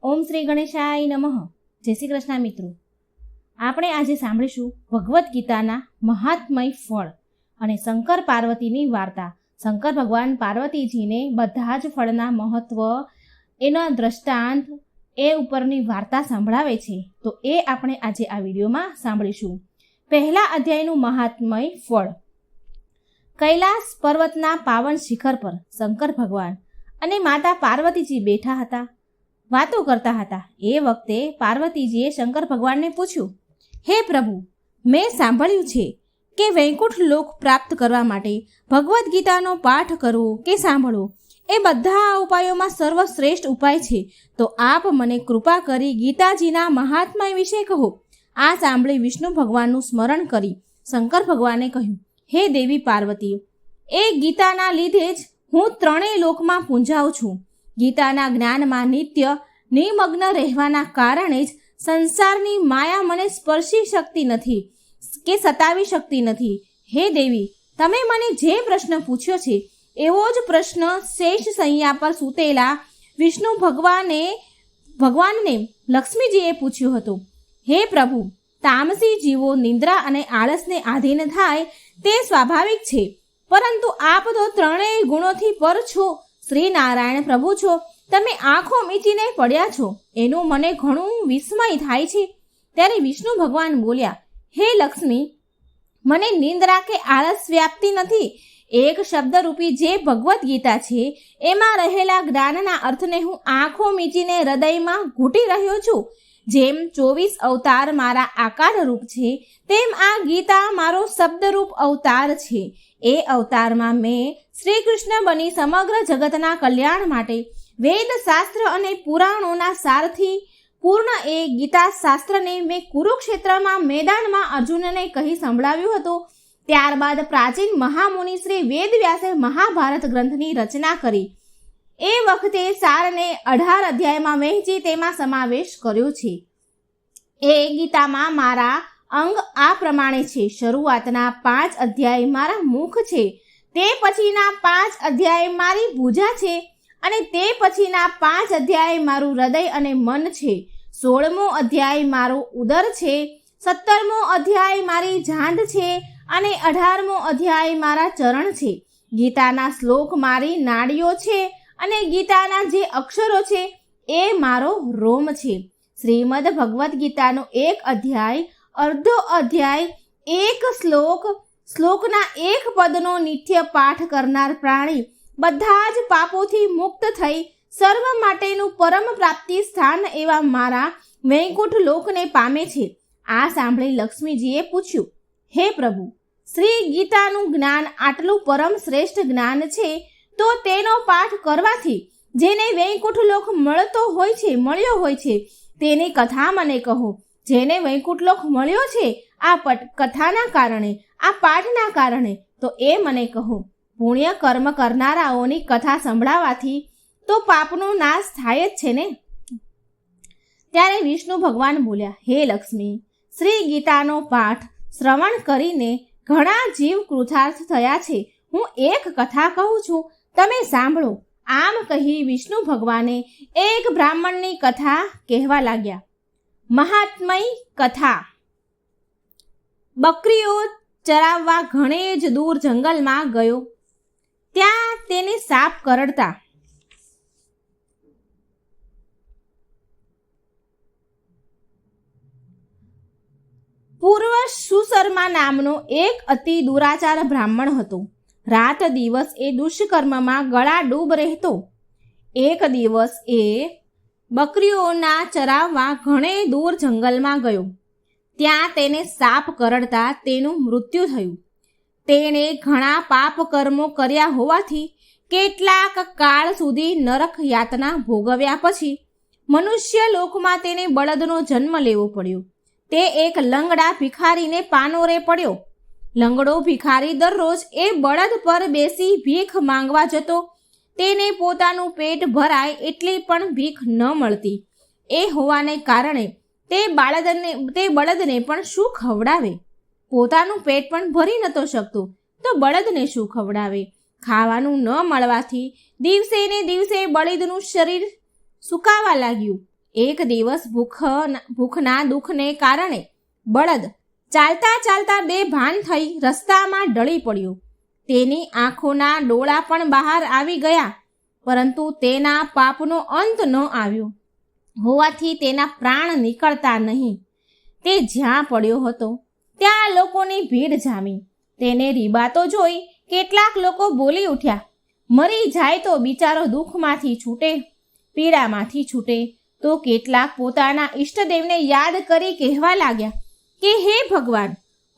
ઓમ શ્રી ગણેશાય નમઃ. જય શ્રી કૃષ્ણ મિત્રો. આપણે આજે સાંભળીશું ભગવદ્ ગીતાના મહાત્મય ફળ અને શંકર પાર્વતીની વાર્તા. શંકર ભગવાન પાર્વતીજીને બધા જ ફળના મહત્વ, એના દ્રષ્ટાંત, એ ઉપરની વાર્તા સંભળાવે છે. તો એ આપણે આજે આ વિડીયોમાં સાંભળીશું. પહેલા અધ્યાયનું મહાત્મય ફળ. કૈલાસ પર્વતના પાવન શિખર પર શંકર ભગવાન અને માતા પાર્વતીજી બેઠા હતા, વાતો કરતા હતા. એ વખતે પાર્વતીજીએ શંકર ભગવાનને પૂછ્યું, હે પ્રભુ, મેં સાંભળ્યું છે કે વૈકુંઠ લોક પ્રાપ્ત કરવા માટે ભગવદ્ ગીતાનો પાઠ કરવો કે સાંભળવો એ બધા ઉપાયોમાં સર્વશ્રેષ્ઠ ઉપાય છે. તો આપ મને કૃપા કરી ગીતાજીના મહાત્મય વિશે કહો. આ સાંભળી વિષ્ણુ ભગવાનનું સ્મરણ કરી શંકર ભગવાને કહ્યું, હે દેવી પાર્વતી, એ ગીતાના લીધે જ હું ત્રણેય લોકમાં પૂંજાઉં છું. ગીતાના જ્ઞાનમાં નિત્ય નિમગ્ન રહેવાના કારણે જ સંસારની માયા મને સ્પર્શી શકતી નથી કે સતાવી શકતી નથી. હે દેવી, તમે મને જે પ્રશ્ન પૂછ્યો છે એવો જ પ્રશ્ન શેષ શૈયા પર સૂતેલા વિષ્ણુ ભગવાનને લક્ષ્મીજીએ પૂછ્યો હતો. હે પ્રભુ, તામસી જીવો નિંદ્રા અને આળસને આધીન થાય તે સ્વાભાવિક છે, પરંતુ આપ તો ત્રણેય ગુણોથી પર છો. શ્રી નારાયણ પ્રભુ છો, તમે આંખો મીચીને પડ્યા છો, એનું મને ઘણું વિસ્મય થાય છે. ત્યારે વિષ્ણુ ભગવાન બોલ્યા, હે લક્ષ્મી, મને નિંદ્રા કે આળસ વ્યાપતી નથી. એક શબ્દરૂપી જે ભગવદ્ ગીતા છે એમાં રહેલા જ્ઞાનના અર્થને હું આંખો મીચીને હૃદયમાં ઘૂંટી રહ્યો છું. જેમ 24 અવતાર મારા આકાર રૂપ છે, તેમ આ ગીતા મારો શબ્દરૂપ અવતાર છે. એ અવતારમાં મેં શ્રી કૃષ્ણ બની સમગ્ર જગતના કલ્યાણ માટે વેદ શાસ્ત્ર અને પુરાણોના સારથી પૂર્ણ એ ગીતા શાસ્ત્રને મેં કુરુક્ષેત્રમાં મેદાનમાં અર્જુનને કહી સંભળાવ્યું હતું. ત્યારબાદ પ્રાચીન મહામુનિ શ્રી વેદવ્યાસે મહાભારત ગ્રંથની રચના કરી. એ વખતે સારને 18 અધ્યાયમાં વહેંચી તેમાં સમાવેશ કર્યો છે. એ ગીતામાં મારા અંગ આ પ્રમાણે છે. શરૂઆતના 5 અધ્યાય મારા મુખ છે, તે પછીના 5 અધ્યાય મારી ભુજા છે, અને તે પછીના 5 અધ્યાય મારું હૃદય અને મન છે. 16મો અધ્યાય મારું ઉદર છે, 17મો અધ્યાય મારી જાંઘ છે, અને 18મો અધ્યાય મારા ચરણ છે. ગીતાના શ્લોક મારી નાડીઓ છે, અને ગીતાના જે અક્ષરો છે એ મારો રોમ છે. શ્રીમદ ભગવદ્ ગીતાનો એક અધ્યાય, અર્ધો અધ્યાય, એક શ્લોકના એક પદનો નિત્ય પાઠ કરનાર પ્રાણી બધા જ પાપોથી મુક્ત થઈ સર્વ માટેનું પરમ પ્રાપ્તિ સ્થાન એવા મારા વૈકુંઠ લોકને પામે છે. આ સાંભળી લક્ષ્મીજીએ પૂછ્યું, હે પ્રભુ, શ્રી ગીતાનું જ્ઞાન આટલું પરમ શ્રેષ્ઠ જ્ઞાન છે, તો તેનો પાઠ કરવાથી જેને વૈકુંઠ લોક મળ્યો હોય છે તેની કથા મને કહો. જેને વૈકુંઠ લોક મળ્યો છે આ કથાના કારણે, આ પાઠના કારણે, તો એ મને કહો. પુણ્ય કર્મ કરનારાઓની કથા સંભળાવાથી તો પાપનો નાશ થાય જ છે ને. ત્યારે વિષ્ણુ ભગવાન બોલ્યા, હે લક્ષ્મી, શ્રી ગીતાનો પાઠ શ્રવણ કરીને ઘણા જીવ કૃતાર્થ થયા છે. હું એક કથા કહું છું, તમે સાંભળો. આમ કહી વિષ્ણુ ભગવાને એક બ્રાહ્મણની કથા કહેવા લાગ્યા. મહાત્મય કથા. બકરીઓ ચરાવવા ઘણે જ દૂર જંગલમાં ગયો. ત્યાં તેને સાપ કરડતા. પૂર્વ સુશર્મા નામનો એક અતિ દુરાચાર બ્રાહ્મણ હતો. રાત દિવસ એ દુષ્કર્મમાં ગળાડૂબ રહેતો. એક દિવસ એ બકરીઓના ચરાવવા ઘણે દૂર જંગલમાં ગયો. ત્યાં તેને સાપ કરડતા તેનું મૃત્યુ થયું. તેણે ઘણા પાપ કર્મો કર્યા હોવાથી કેટલાક કાળ સુધી નરક યાતના ભોગવ્યા પછી મનુષ્ય લોકમાં તેને બળદનો જન્મ લેવો પડ્યો. તે એક લંગડા ભિખારીને પાનોરે પડ્યો. લંગડો ભિખારી દરરોજ એ બળદ પર બેસી ભીખ માંગવા જતો. તેને પોતાનું પેટ ભરાય એટલી પણ ભીખ ન મળતી. એ હોવાને કારણે તે બળદને પણ શું ખવડાવે? પોતાનું પેટ પણ ભરી નતો શકતો, તો બળદને શું ખવડાવે? ખાવાનું ન મળવાથી દિવસે ને દિવસે બળદનું શરીર સુકાવા લાગ્યું. એક દિવસ ભૂખના દુઃખને કારણે બળદ ચાલતા ચાલતા બેભાન થઈ રસ્તામાં ઢળી પડ્યો. તેની આંખોના ડોળા પણ બહાર આવી ગયા, પરંતુ તેના પાપનો અંત ન આવ્યો હોવાથી તેના પ્રાણ નીકળતા નહીં. તે જ્યાં પડ્યો હતો ત્યાં લોકોની ભીડ જામી. તેને રીબાતો જોઈ કેટલાક લોકો બોલી ઉઠ્યા, મરી જાય તો બિચારો દુઃખમાંથી છૂટે, પીડામાંથી છૂટે. તો કેટલાક પોતાના ઈષ્ટદેવને યાદ કરી કહેવા લાગ્યા કે હે ભગવાન,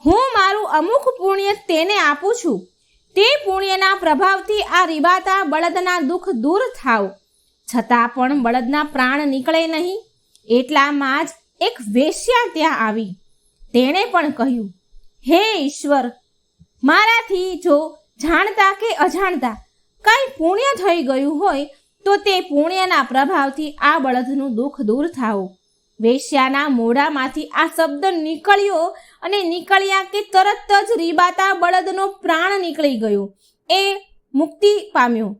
હું મારું અમુક પુણ્ય તેને આપું છું. તે પુણ્યના પ્રભાવથી આ રીબાતા બળદના દુઃખ દૂર થાવ. છતાં પણ બળદના પ્રાણ નીકળે નહીં. એટલામાં જ એક વેશ્યા ત્યાં આવી. તેણે પણ કહ્યું, હે ઈશ્વર, મારાથી જો જાણતા કે અજાણતા કંઈ પુણ્ય થઈ ગયું હોય તો તે પુણ્યના પ્રભાવથી આ બળદનું દુઃખ દૂર થાવ. વેશ્યાના મોઢામાંથી આ શબ્દ નીકળ્યો અને નીકળ્યા કે તરત જ રીબાતા બળદનો પ્રાણ નીકળી ગયો. એ મુક્તિ પામ્યો.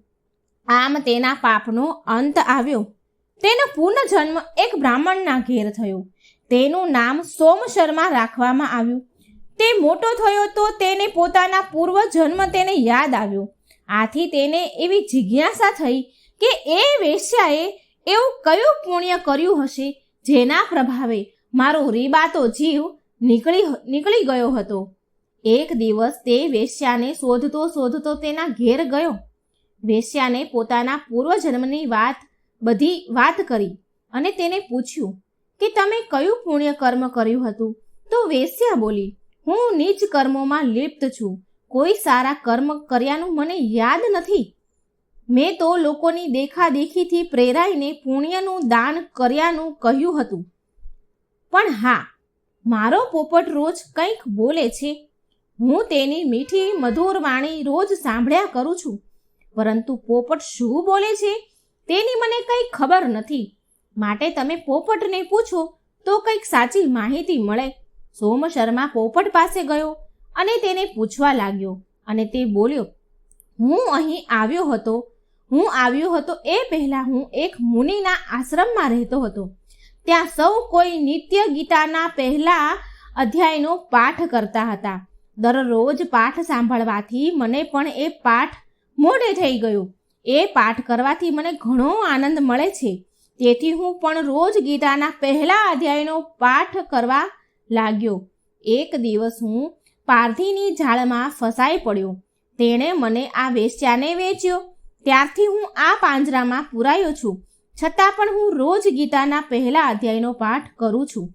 આમ તેના પાપનો અંત આવ્યો. તેનો પુનઃજન્મ એક બ્રાહ્મણના ઘેર થયો. તેનું નામ સોમશર્મા રાખવામાં આવ્યું. તે મોટો થયો તો તેને પોતાના પૂર્વજન્મ તેને યાદ આવ્યો. આથી તેને એવી જિજ્ઞાસા થઈ કે એ વેશ્યાએ એવું કયું પુણ્ય કર્યું હશે જેના પ્રભાવે મારો રીબાતો જીવ નીકળી ગયો હતો. એક દિવસ તે વેશ્યાને શોધતો તેના ઘેર ગયો. વેશ્યાને પોતાના પૂર્વજન્મની બધી વાત કરી અને તેને પૂછ્યું કે તમે કયું પુણ્ય કર્મ કર્યું હતું. તો વેશ્યા બોલી, હું નીચ કર્મોમાં લિપ્ત છું. કોઈ સારા કર્મ કર્યાનું મને યાદ નથી. મેં તો લોકોની દેખાદેખીથી પ્રેરાઈને પુણ્યનું દાન કર્યાનું કહ્યું હતું. પણ હા, મારો પોપટ રોજ કંઈક બોલે છે. હું તેની મીઠી મધુર વાણી રોજ સાંભળ્યા કરું છું, પરંતુ પોપટ શું બોલે છે તેની મને કંઈ ખબર નથી. માટે તમે પોપટને પૂછો તો કંઈક સાચી માહિતી મળે. સોમશર્મા પોપટ પાસે ગયો અને તેને પૂછવા લાગ્યો અને તે બોલ્યો, હું આવ્યો હતો એ પહેલા હું એક મુનિના આશ્રમમાં રહેતો હતો. ત્યાં સૌ કોઈ નિત્ય ગીતાના પહેલા અધ્યાયનો પાઠ કરતા હતા. દરરોજ પાઠ સાંભળવાથી મને પણ એ પાઠ મોઢે થઈ ગયો. એ પાઠ કરવાથી મને ઘણો આનંદ મળે છે. તેથી હું પણ રોજ ગીતાના પહેલા અધ્યાયનો પાઠ કરવા લાગ્યો. એક દિવસ હું પારધીની જાળમાં ફસાઈ પડ્યો. તેણે મને આ વેશ્યાને વેચ્યો. ત્યારથી હું આ પાંજરામાં પૂરાયો છું. છતાં પણ હું રોજ ગીતાના પહેલા અધ્યાયનો પાઠ કરું છું.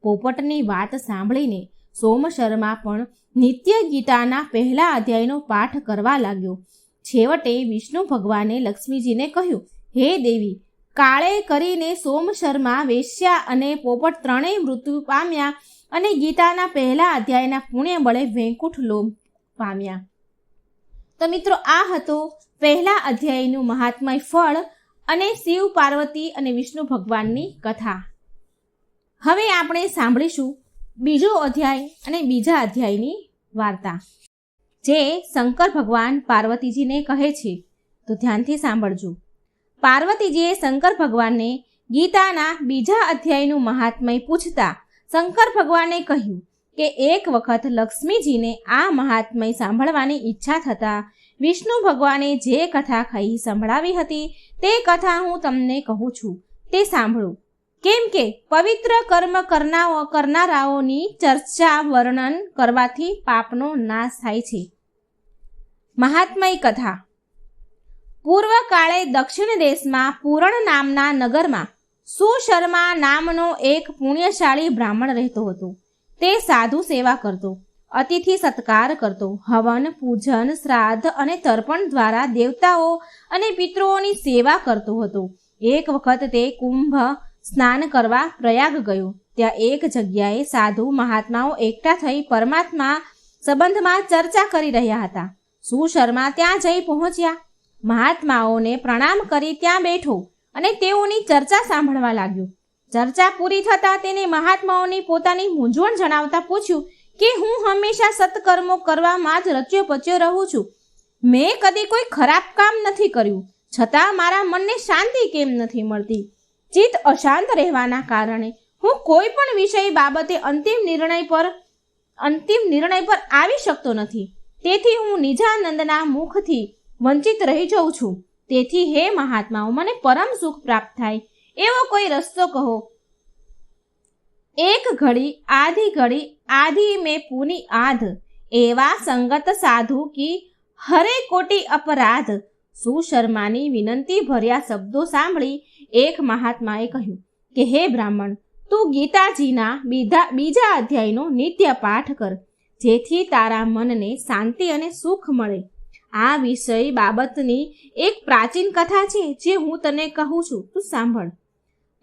પોપટની વાત સાંભળીને સોમશર્મા પણ નિત્ય ગીતાના પહેલા અધ્યાયનો પાઠ કરવા લાગ્યો. છેવટે વિષ્ણુ ભગવાને લક્ષ્મીજીને કહ્યું, હે દેવી, કાળે કરીને સોમશર્મા, વેશ્યા અને પોપટ ત્રણેય મૃત્યુ પામ્યા અને ગીતાના પહેલા અધ્યાયના પુણ્ય બળે વૈકુંઠ લોક પામ્યા. તો મિત્રો, આ હતો પહેલા અધ્યાયનું મહાત્મય ફળ અને શિવ, પાર્વતી અને વિષ્ણુ ભગવાનની કથા. હવે આપણે સાંભળીશું બીજો અધ્યાય અને બીજા અધ્યાયની વાર્તા, જે શંકર ભગવાન પાર્વતીજીને કહે છે. તો ધ્યાનથી સાંભળજો. પાર્વતીજીએ શંકર ભગવાનને ગીતાના બીજા અધ્યાયનું મહાત્મય પૂછતા શંકર ભગવાને કહ્યું કે એક વખત લક્ષ્મીજીને આ મહાત્મય સાંભળવાની ઈચ્છા થતાં વિષ્ણુ ભગવાને જે કથા કહી સંભળાવી હતી તે કથા હું તમને કહું છું, તે સાંભળો. કેમ કે પવિત્ર કર્મ કરનારાઓની ચર્ચા વર્ણન કરવાથી પાપનો નાશ થાય છે. મહાત્મય કથા. પૂર્વકાળે દક્ષિણ દેશમાં પૂરણ નામના નગરમાં સુશર્મા નામનો એક પુણ્યશાળી બ્રાહ્મણ રહેતો હતો. તે સાધુ સેવા કરતો, અતિથિ સત્કાર કરતો, હવન, પૂજન, શ્રાદ્ધ અને તર્પણ દ્વારા દેવતાઓ અને પિતૃઓની સેવા કરતો હતો. એક વખત તે કુંભ સ્નાન કરવા પ્રયાગ ગયો. ત્યાં એક જગ્યાએ સાધુ મહાત્માઓ એકઠા થઈ પરમાત્મા સંબંધમાં ચર્ચા કરી રહ્યા હતા. સુશર્મા ત્યાં જઈ પહોંચ્યા. મહાત્માઓને પ્રણામ કરી ત્યાં બેઠો અને તેઓની ચર્ચા સાંભળવા લાગ્યો. ચર્ચા પૂરી થતાં તેને મહાત્માઓની પોતાની મૂંઝવણ જણાવતા પૂછ્યું કે હું હંમેશા સત્કર્મો કરવામાં જ રચ્યો પચ્યો રહું છું. મેં કદી કોઈ ખરાબ કામ નથી કર્યું, છતાં મારા મનને શાંતિ કેમ નથી મળતી? ચિત્ત અશાંત રહેવાના કારણે હું કોઈ પણ વિષય બાબતે અંતિમ નિર્ણય પર આવી શકતો નથી. તેથી હું નિજાનંદના મુખથી વંચિત રહી જાઉં છું. તેથી હે મહાત્માઓ, મને પરમ સુખ પ્રાપ્ત થાય એવો કોઈ રસ્તો કહો. એક ઘડી આધી મેં પૂની આધ, એવા સંગત સાધુ કી હરે કોટી અપરાધ. સુશર્માની વિનંતી ભર્યા શબ્દો સાંભળી એક મહાત્માએ કહ્યું કે હે બ્રાહ્મણ, તું ગીતાજીના બીજા અધ્યાયનો નિત્ય પાઠ કર, જેથી તારા મનને શાંતિ અને સુખ મળે. આ વિષય બાબતની એક પ્રાચીન કથા છે જે હું તને કહું છું, તું સાંભળ.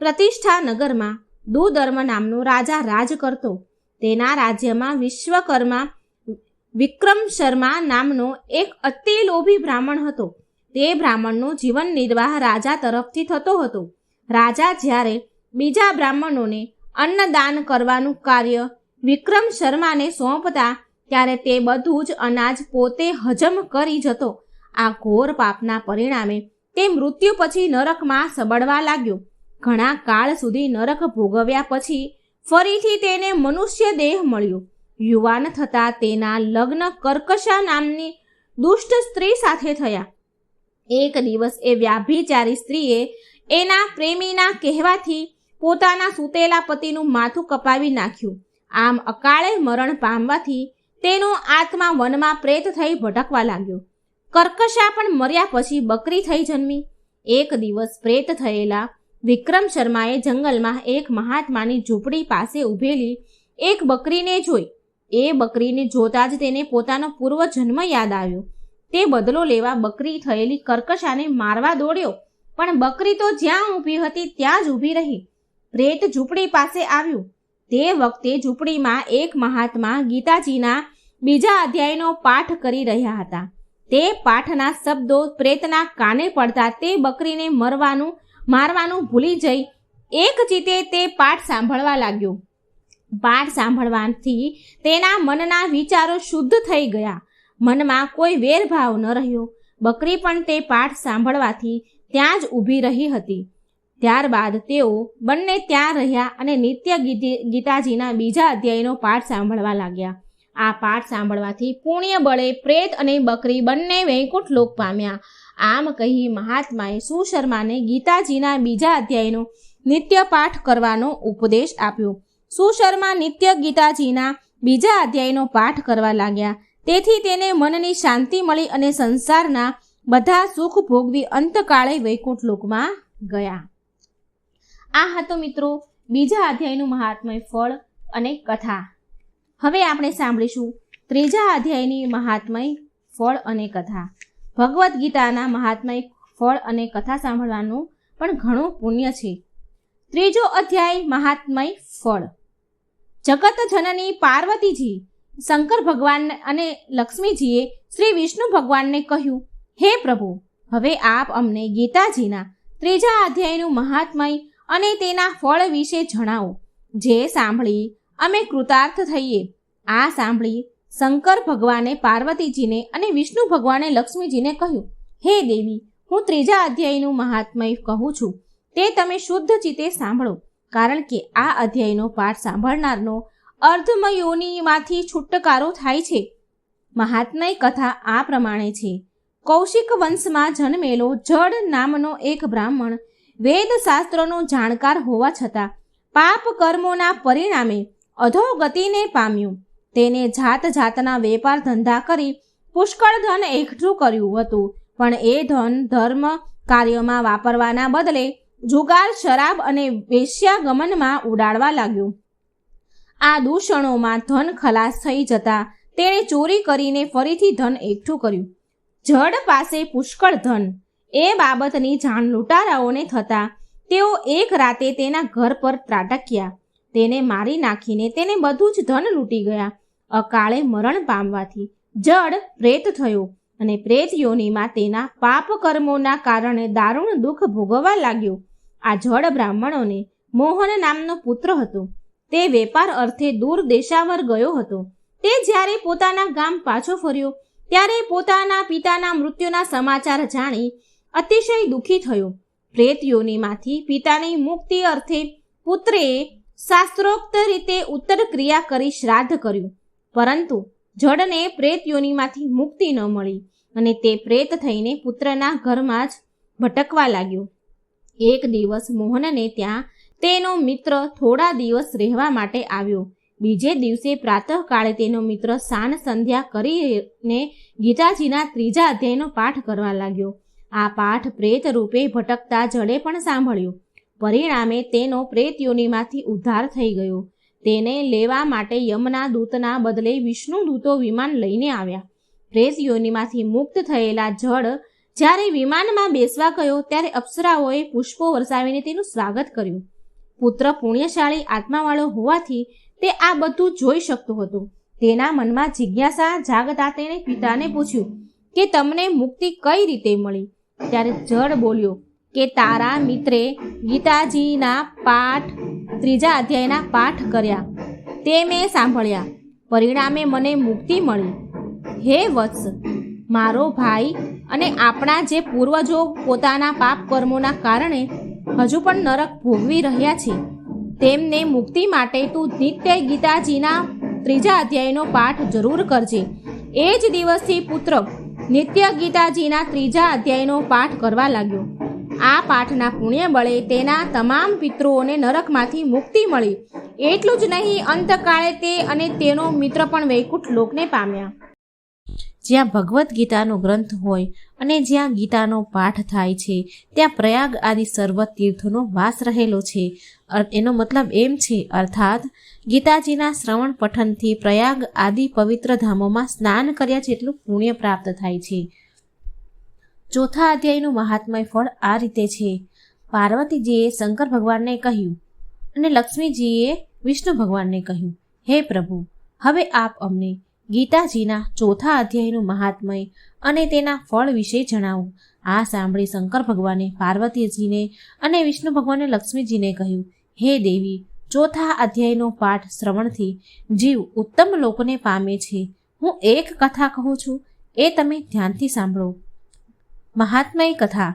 પ્રતિષ્ઠા નગરમાં દુધર્મ નામનો રાજા રાજ કરતો. તેના રાજ્યમાં વિક્રમ શર્મા નામનો એક અતિ લોભી બ્રાહ્મણ હતો. તે બ્રાહ્મણનો જીવન નિર્વાહ રાજા તરફથી થતો હતો. રાજા જ્યારે બીજા બ્રાહ્મણોને અન્નદાન કરવાનું કાર્ય વિક્રમ શર્માને સોંપતા ત્યારે તે બધું જ અનાજ પોતે હજમ કરી જતો. આ ઘોર પાપના પરિણામે તે મૃત્યુ પછી નરકમાં સબડવા લાગ્યો. ઘણા કાળ સુધી નરક ભોગવ્યા પછી ફરીથી તેને મનુષ્ય દેહ મળ્યો. યુવાન થતાં તેના લગ્ન કર્કશા નામની દુષ્ટ સ્ત્રી સાથે થયા. એક દિવસ એ વ્યાભિચારી સ્ત્રીએ એના પ્રેમીના કહેવાથી પોતાના સૂતેલા પતિનું માથું કપાવી નાખ્યું. આમ અકાળે મરણ પામવાથી તેનો આત્મા વનમાં પ્રેત થઈ ભટકવા લાગ્યો. કર્કશા પણ મર્યા પછી બકરી થઈ જન્મી. એક દિવસ પ્રેત થયેલા વિક્રમ શર્માએ જંગલમાં એક મહાત્માની ઝૂંપડી પાસે ઊભેલી એક બકરીને જોઈ. એ બકરીને જોતા જ તેને પોતાનો પૂર્વ જન્મ યાદ આવ્યો. તે બદલો લેવા બકરી થયેલી કર્કશાને મારવા દોડ્યો, પણ બકરી તો જ્યાં ઊભી હતી ત્યાં જ ઊભી રહી. પ્રેત ઝૂંપડી પાસે આવ્યું. તે વખતે ઝૂંપડીમાં એક મહાત્મા ગીતાજીના બીજા અધ્યાયનો પાઠ કરી રહ્યા હતા. તે પાઠના શબ્દો પ્રેતના કાને પડતા તે બકરીને મારવાનું ભૂલી જઈ એક ચિત્તે તે પાઠ સાંભળવા લાગ્યો. પાઠ સાંભળવાથી તેના મનના વિચારો શુદ્ધ થઈ ગયા. મનમાં કોઈ વેરભાવ ન રહ્યો. બકરી પણ તે પાઠ સાંભળવાથી ત્યાં જ ઊભી રહી હતી. ત્યારબાદ તેઓ બંને ત્યાં રહ્યા અને નિત્ય ગીતાજીના બીજા અધ્યાયનો પાઠ સાંભળવા લાગ્યા. આ પાઠ સાંભળવાથી પુણ્ય બળે પ્રેત અને બકરી બંને વૈકુંઠ લોક પામ્યા. આમ કહી મહાત્માએ સુશર્માને ગીતાજીના બીજા અધ્યાયનો નિત્ય પાઠ કરવાનો ઉપદેશ આપ્યો. સુશર્મા નિત્ય ગીતાજીના બીજા અધ્યાયનો પાઠ કરવા લાગ્યા. તેથી તેને મનની શાંતિ મળી અને સંસારના બધા સુખ ભોગવી અંતકાળે વૈકુંઠ લોકમાં ગયા. આ હતો મિત્રો બીજા અધ્યાયનું મહાત્મય ફળ અને કથા. હવે આપણે સાંભળીશું ત્રીજા અધ્યાયની મહાત્મય ફળ અને કથા. ભગવદ્ ગીતાના મહાત્મય ફળ અને કથા સાંભળવાનું પણ ઘણું પુણ્ય છે. ત્રીજો અધ્યાય મહાત્મય ફળ. જગત જનની પાર્વતીજી શંકર ભગવાન અને લક્ષ્મીજીએ શ્રી વિષ્ણુ ભગવાનને કહ્યું, હે પ્રભુ, હવે આપ અમને ગીતાજીના ત્રીજા અધ્યાયનું મહાત્મય અને તેના ફળ વિશે જણાવો, જે સાંભળી અમે કૃતાર્થ થઈએ. આ સાંભળી શંકર ભગવાને પાર્વતીજીને અને વિષ્ણુ ભગવાને લક્ષ્મીજીને કહ્યું, હે દેવી, હું ત્રીજા અધ્યાયનું મહાત્મય કહું છું, તે તમે શુદ્ધ ચિત્તે સાંભળો, કારણ કે આ અધ્યાયનો પાઠ સાંભળનારનો અર્ધમયોનીમાંથી છુટકારો થાય છે. મહાત્મય કથા આ પ્રમાણે છે. કૌશિક વંશમાં જન્મેલો જડ નામનો એક બ્રાહ્મણ વેદશાસ્ત્રોનો જાણકાર હોવા છતાં પાપ કર્મોના પરિણામે અધોગતિને પામ્યું. તેને જાત જાતના વેપાર ધંધા કરી પુષ્કળ ધન એકઠું કર્યું હતું, પણ એ ધન ધર્મ કાર્યોમાં વાપરવાના બદલે જુગાર, શરાબ અને વેશ્યાગમનમાં ઉડાડવા લાગ્યું. આ દૂષણોમાં ધન ખલાસ થઈ જતા તેણે ચોરી કરીને ફરીથી ધન એકઠું કર્યું. જડ પાસે પુષ્કળ ધન એ બાબતની જાણ લૂંટારાઓને થતાં તેઓ એક રાતે તેના ઘર પર ત્રાટક્યા. તેને મારી નાખીને તેને બધું જ ધન લૂંટી ગયા. અકાળે મરણ પામવાથી જડ પ્રેત થયો અને પ્રેત યોનિમાં તેના પાપ કર્મોના કારણે દારૂણ દુઃખ ભોગવવા લાગ્યો. આ જડ બ્રાહ્મણોને મોહન નામનો પુત્ર હતો. તે વેપાર અર્થે દૂર દેશાવર ગયો હતો. તે જ્યારે પોતાના ગામ પાછો ફર્યો ત્યારે પોતાના પિતાના મૃત્યુના સમાચાર જાણી અતિશય દુઃખી થયો. પ્રેત યોનિમાંથી પિતાની મુક્તિ અર્થે પુત્રે શાસ્ત્રોક્ત રીતે ઉત્તર ક્રિયા કરી શ્રાદ્ધ કર્યું, પરંતુ જડને પ્રેત યોનિમાંથી મુક્તિ ન મળી અને તે પ્રેત થઈને પુત્રના ઘરમાં જ ભટકવા લાગ્યો. એક દિવસ મોહનને ત્યાં તેનો મિત્ર થોડા દિવસ રહેવા માટે આવ્યો. બીજે દિવસે પ્રાતઃકાળે તેનો મિત્ર સાન સંધ્યા કરીને ગીતાજીના 3જા અધ્યાયનો પાઠ કરવા લાગ્યો. આ પાઠ પ્રેત રૂપે ભટકતા જડે પણ સાંભળ્યો. પરિણામે તેનો પ્રેત યોનિમાંથી ઉદ્ધાર થઈ ગયો. તેને લેવા માટે યમના દૂતના બદલે વિષ્ણુ દૂતો વિમાન લઈને આવ્યા. પ્રેત યોનિમાંથી મુક્ત થયેલા જડ જ્યારે વિમાનમાં બેસવા ગયો ત્યારે અપ્સરાઓએ પુષ્પો વરસાવીને તેનું સ્વાગત કર્યું. પુત્ર પુણ્યશાળી આત્માવાળો હોવાથી તે આ બધું જોઈ શકતો હતો. તેના મનમાં જિજ્ઞાસા જાગતા તેણે પિતાને પૂછ્યું કે તમને મુક્તિ કઈ રીતે મળી? ત્યારે જડ બોલ્યો કે તારા મિત્રે ગીતાજીના પાઠ 3જા અધ્યાયના પાઠ કર્યા, તે મેં સાંભળ્યા, પરિણામે મને મુક્તિ મળી. હે વત્સ, મારો ભાઈ અને આપણા જે પૂર્વજો પોતાના પાપ કર્મોના કારણે હજુ પણ નરક ભોગવી રહ્યા છે, તેમને મુક્તિ માટે તું નિત્ય ગીતાજીના 3જા અધ્યાયનો પાઠ જરૂર કરજે. એ જ દિવસથી પુત્ર નિત્ય ગીતાજીના 3જા અધ્યાયનો પાઠ કરવા લાગ્યો. આ પાઠના પુણ્ય બળે તેના તમામ પિતૃઓને નરકમાંથી મુક્તિ મળી. એટલું જ નહીં, અંતકાળે તે અને તેનો મિત્ર પણ વૈકુંઠ લોકને પામ્યા. જ્યાં ભગવદ્ ગીતાનો ગ્રંથ હોય અને જ્યાં ગીતાનો પાઠ થાય છે ત્યાં પ્રયાગ આદિ સર્વ તીર્થોનો વાસ રહેલો છે. એનો મતલબ એમ છે, અર્થાત ગીતાજીના શ્રવણ પઠનથી પ્રયાગ આદિ પવિત્ર ધામોમાં સ્નાન કર્યા જેટલું પુણ્ય પ્રાપ્ત થાય છે. 4થા અધ્યાયનું મહાત્મય ફળ આ રીતે છે. પાર્વતીજીએ શંકર ભગવાનને કહ્યું અને લક્ષ્મીજીએ વિષ્ણુ ભગવાનને કહ્યું, હે પ્રભુ, હવે આપ અમને ગીતાજીના 4થા અધ્યાયનું મહાત્મય અને તેના ફળ વિશે જણાવો. આ સાંભળી શંકર ભગવાને પાર્વતીજીને અને વિષ્ણુ ભગવાને લક્ષ્મીજીને કહ્યું, હે દેવી, 4થા અધ્યાયનો પાઠ શ્રવણથી જીવ ઉત્તમ લોકોને પામે છે. હું એક કથા કહું છું, એ તમે ધ્યાનથી સાંભળો. મહાત્મય કથા.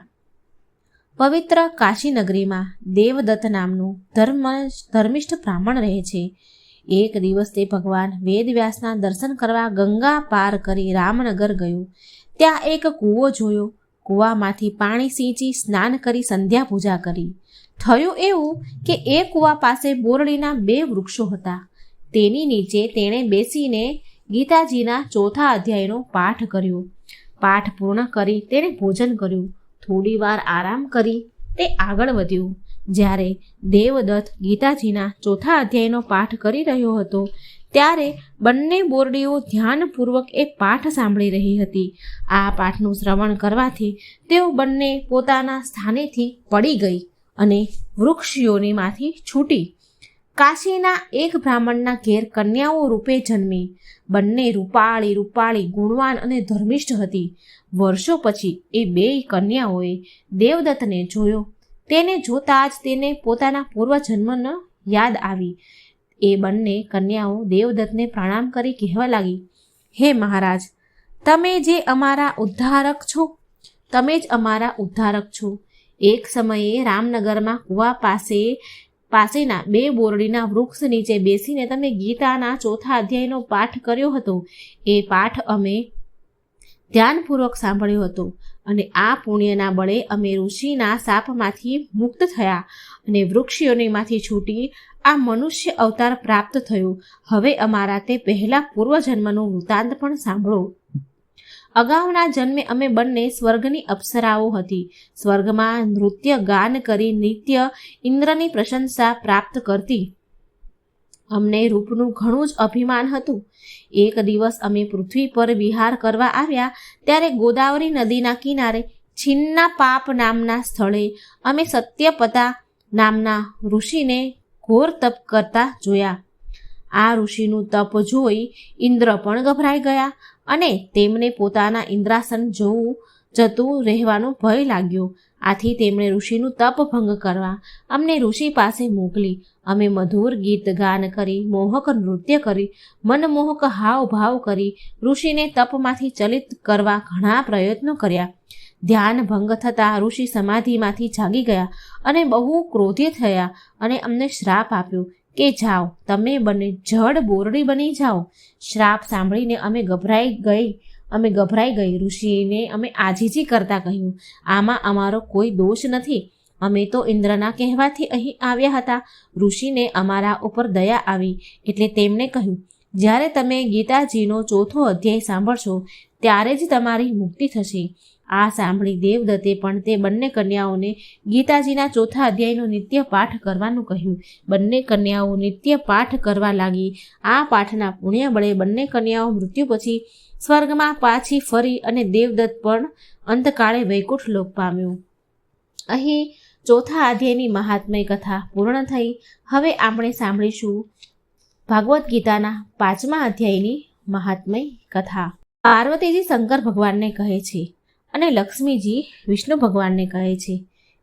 પવિત્ર કાશી નગરીમાં દેવદત્ત નામનું ધર્મિષ્ઠ બ્રાહ્મણ રહે છે. એક દિવસ તે ભગવાન વેદવ્યાસના દર્શન કરવા ગંગા પાર કરી રામનગર ગયો. ત્યાં એક કૂવો જોયો. કૂવામાંથી પાણી સિંચી સ્નાન કરી સંધ્યા પૂજા કરી. થયું એવું કે એ કૂવા પાસે બોરડીના 2 વૃક્ષો હતા. તેની નીચે તેણે બેસીને ગીતાજીના 4થા અધ્યાયનો પાઠ કર્યો. પાઠ પૂર્ણ કરી તેણે ભોજન કર્યું. થોડી વાર આરામ કરી તે આગળ વધ્યો. જ્યારે દેવદત્ત ગીતાજીના 4થા અધ્યાયનો પાઠ કરી રહ્યો હતો ત્યારે બંને બોરડીઓ ધ્યાનપૂર્વક એ પાઠ સાંભળી રહી હતી. આ પાઠનું શ્રવણ કરવાથી તેઓ બંને પોતાના સ્થાનેથી પડી ગઈ અને વૃક્ષયોનીમાંથી છૂટી કાશીના એક બ્રાહ્મણના ઘેર કન્યાઓ રૂપે જન્મી. બંને રૂપાળી ગુણવાન અને ધર્મિષ્ઠ હતી. વર્ષો પછી એ 2 કન્યાઓએ દેવદત્તને જોયો. તેને જોતા જ તેને પોતાના પૂર્વજન્મનો યાદ આવી. એ બંને કન્યાઓ દેવદત્તને પ્રણામ કરી કહેવા લાગી, હે મહારાજ, તમે જ અમારા ઉદ્ધારક છો. એક સમયે રામનગરમાં કુવા પાસેના 2 બોરડીના વૃક્ષ નીચે બેસીને તમે ગીતાના 4થા અધ્યાયનો પાઠ કર્યો હતો. એ પાઠ અમે ધ્યાનપૂર્વક સાંભળ્યો હતો અને આ પુણ્યના બળે અમે ઋષિના શાપમાંથી મુક્ત થયા અને વૃક્ષયોનીમાંથી છૂટી આ મનુષ્ય અવતાર પ્રાપ્ત થયો. હવે અમારા તે પહેલા પૂર્વજન્મનો વૃત્તાંત પણ સાંભળો. અગાઉના જન્મે અમે બંને સ્વર્ગની અપ્સરાઓ હતી. સ્વર્ગમાં નૃત્ય ગાન કરી નિત્ય ઇન્દ્રની પ્રશંસા પ્રાપ્ત કરતી. અમને રૂપનું ઘણું જ અભિમાન હતું. એક દિવસ અમે પૃથ્વી પર વિહાર કરવા આવ્યા ત્યારે ગોદાવરી નદીના કિનારે છિન્નાપાપ નામના સ્થળે અમે સત્યપતા નામના ઋષિને ઘોર તપ કરતા જોયા. આ ઋષિનું તપ જોઈ ઇન્દ્ર પણ ગભરાઈ ગયા અને તેમને પોતાના ઇન્દ્રાસન જતું રહેવાનો ભય લાગ્યો. આથી તેમણે ઋષિનું તપ ભંગ કરવા અમને ઋષિ પાસે મોકલી. અમે મધુર ગીત ગાન કરી, મોહક નૃત્ય કરી, મનમોહક હાવભાવ કરી ઋષિને તપમાંથી ચલિત કરવા ઘણા પ્રયત્નો કર્યા. ધ્યાન ભંગ થતાં ઋષિ સમાધિમાંથી જાગી ગયા અને બહુ ક્રોધિત થયા અને અમને શ્રાપ આપ્યો કે જાઓ, તમે બંને જડ બોરડી બની જાઓ. શ્રાપ સાંભળીને અમે ગભરાઈ ગઈ. ઋષિને અમે આજીજી કરતા કહ્યું, આમાં અમારો કોઈ દોષ નથી. અમે તો ઇન્દ્રના કહેવાથી અહીં આવ્યા હતા. ઋષિને અમારા ઉપર દયા આવી એટલે તેમણે કહ્યું, જ્યારે તમે ગીતાજીનો 4થો અધ્યાય સાંભળશો ત્યારે જ તમારી મુક્તિ થશે. આ સાંભળી દેવદત્તે પણ તે બંને કન્યાઓને ગીતાજીના 4થા અધ્યાયનો નિત્ય પાઠ કરવાનું કહ્યું. બંને કન્યાઓ નિત્ય પાઠ કરવા લાગી. આ પાઠના પુણ્ય બળે બંને કન્યાઓ મૃત્યુ પછી સ્વર્ગમાં પાછી ફરી અને દેવદત્ત પણ અંતકાળે વૈકુંઠ લોક પામ્યો. અહીં 4થા અધ્યાયની મહાત્મય કથા પૂર્ણ થઈ. હવે આપણે સાંભળીશું ભાગવદ્ ગીતાના 5મા અધ્યાયની મહાત્મય કથા. પાર્વતીજી શંકર ભગવાનને કહે છે અને લક્ષ્મીજી વિષ્ણુ ભગવાનને કહે છે,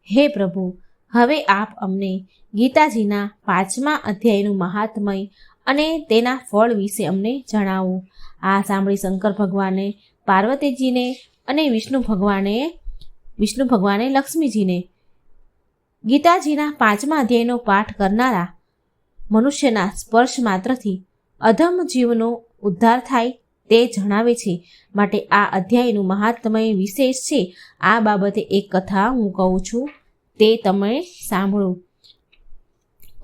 હે પ્રભુ, હવે આપ અમને ગીતાજીના 5મા અધ્યાયનું મહાત્મય અને તેના ફળ વિશે અમને જણાવો. આ સાંભળી શંકર ભગવાને પાર્વતીજીને અને વિષ્ણુ ભગવાને લક્ષ્મીજીને ગીતાજીના 5મા અધ્યાયનો પાઠ કરનારા મનુષ્યના સ્પર્શ માત્રથી અધમ જીવનો ઉદ્ધાર થાય તે જણાવે છે. માટે આ અધ્યાયનું મહાત્મય વિશેષ છે. આ બાબતે એક કથા હું કહું છું, તે તમે સાંભળો.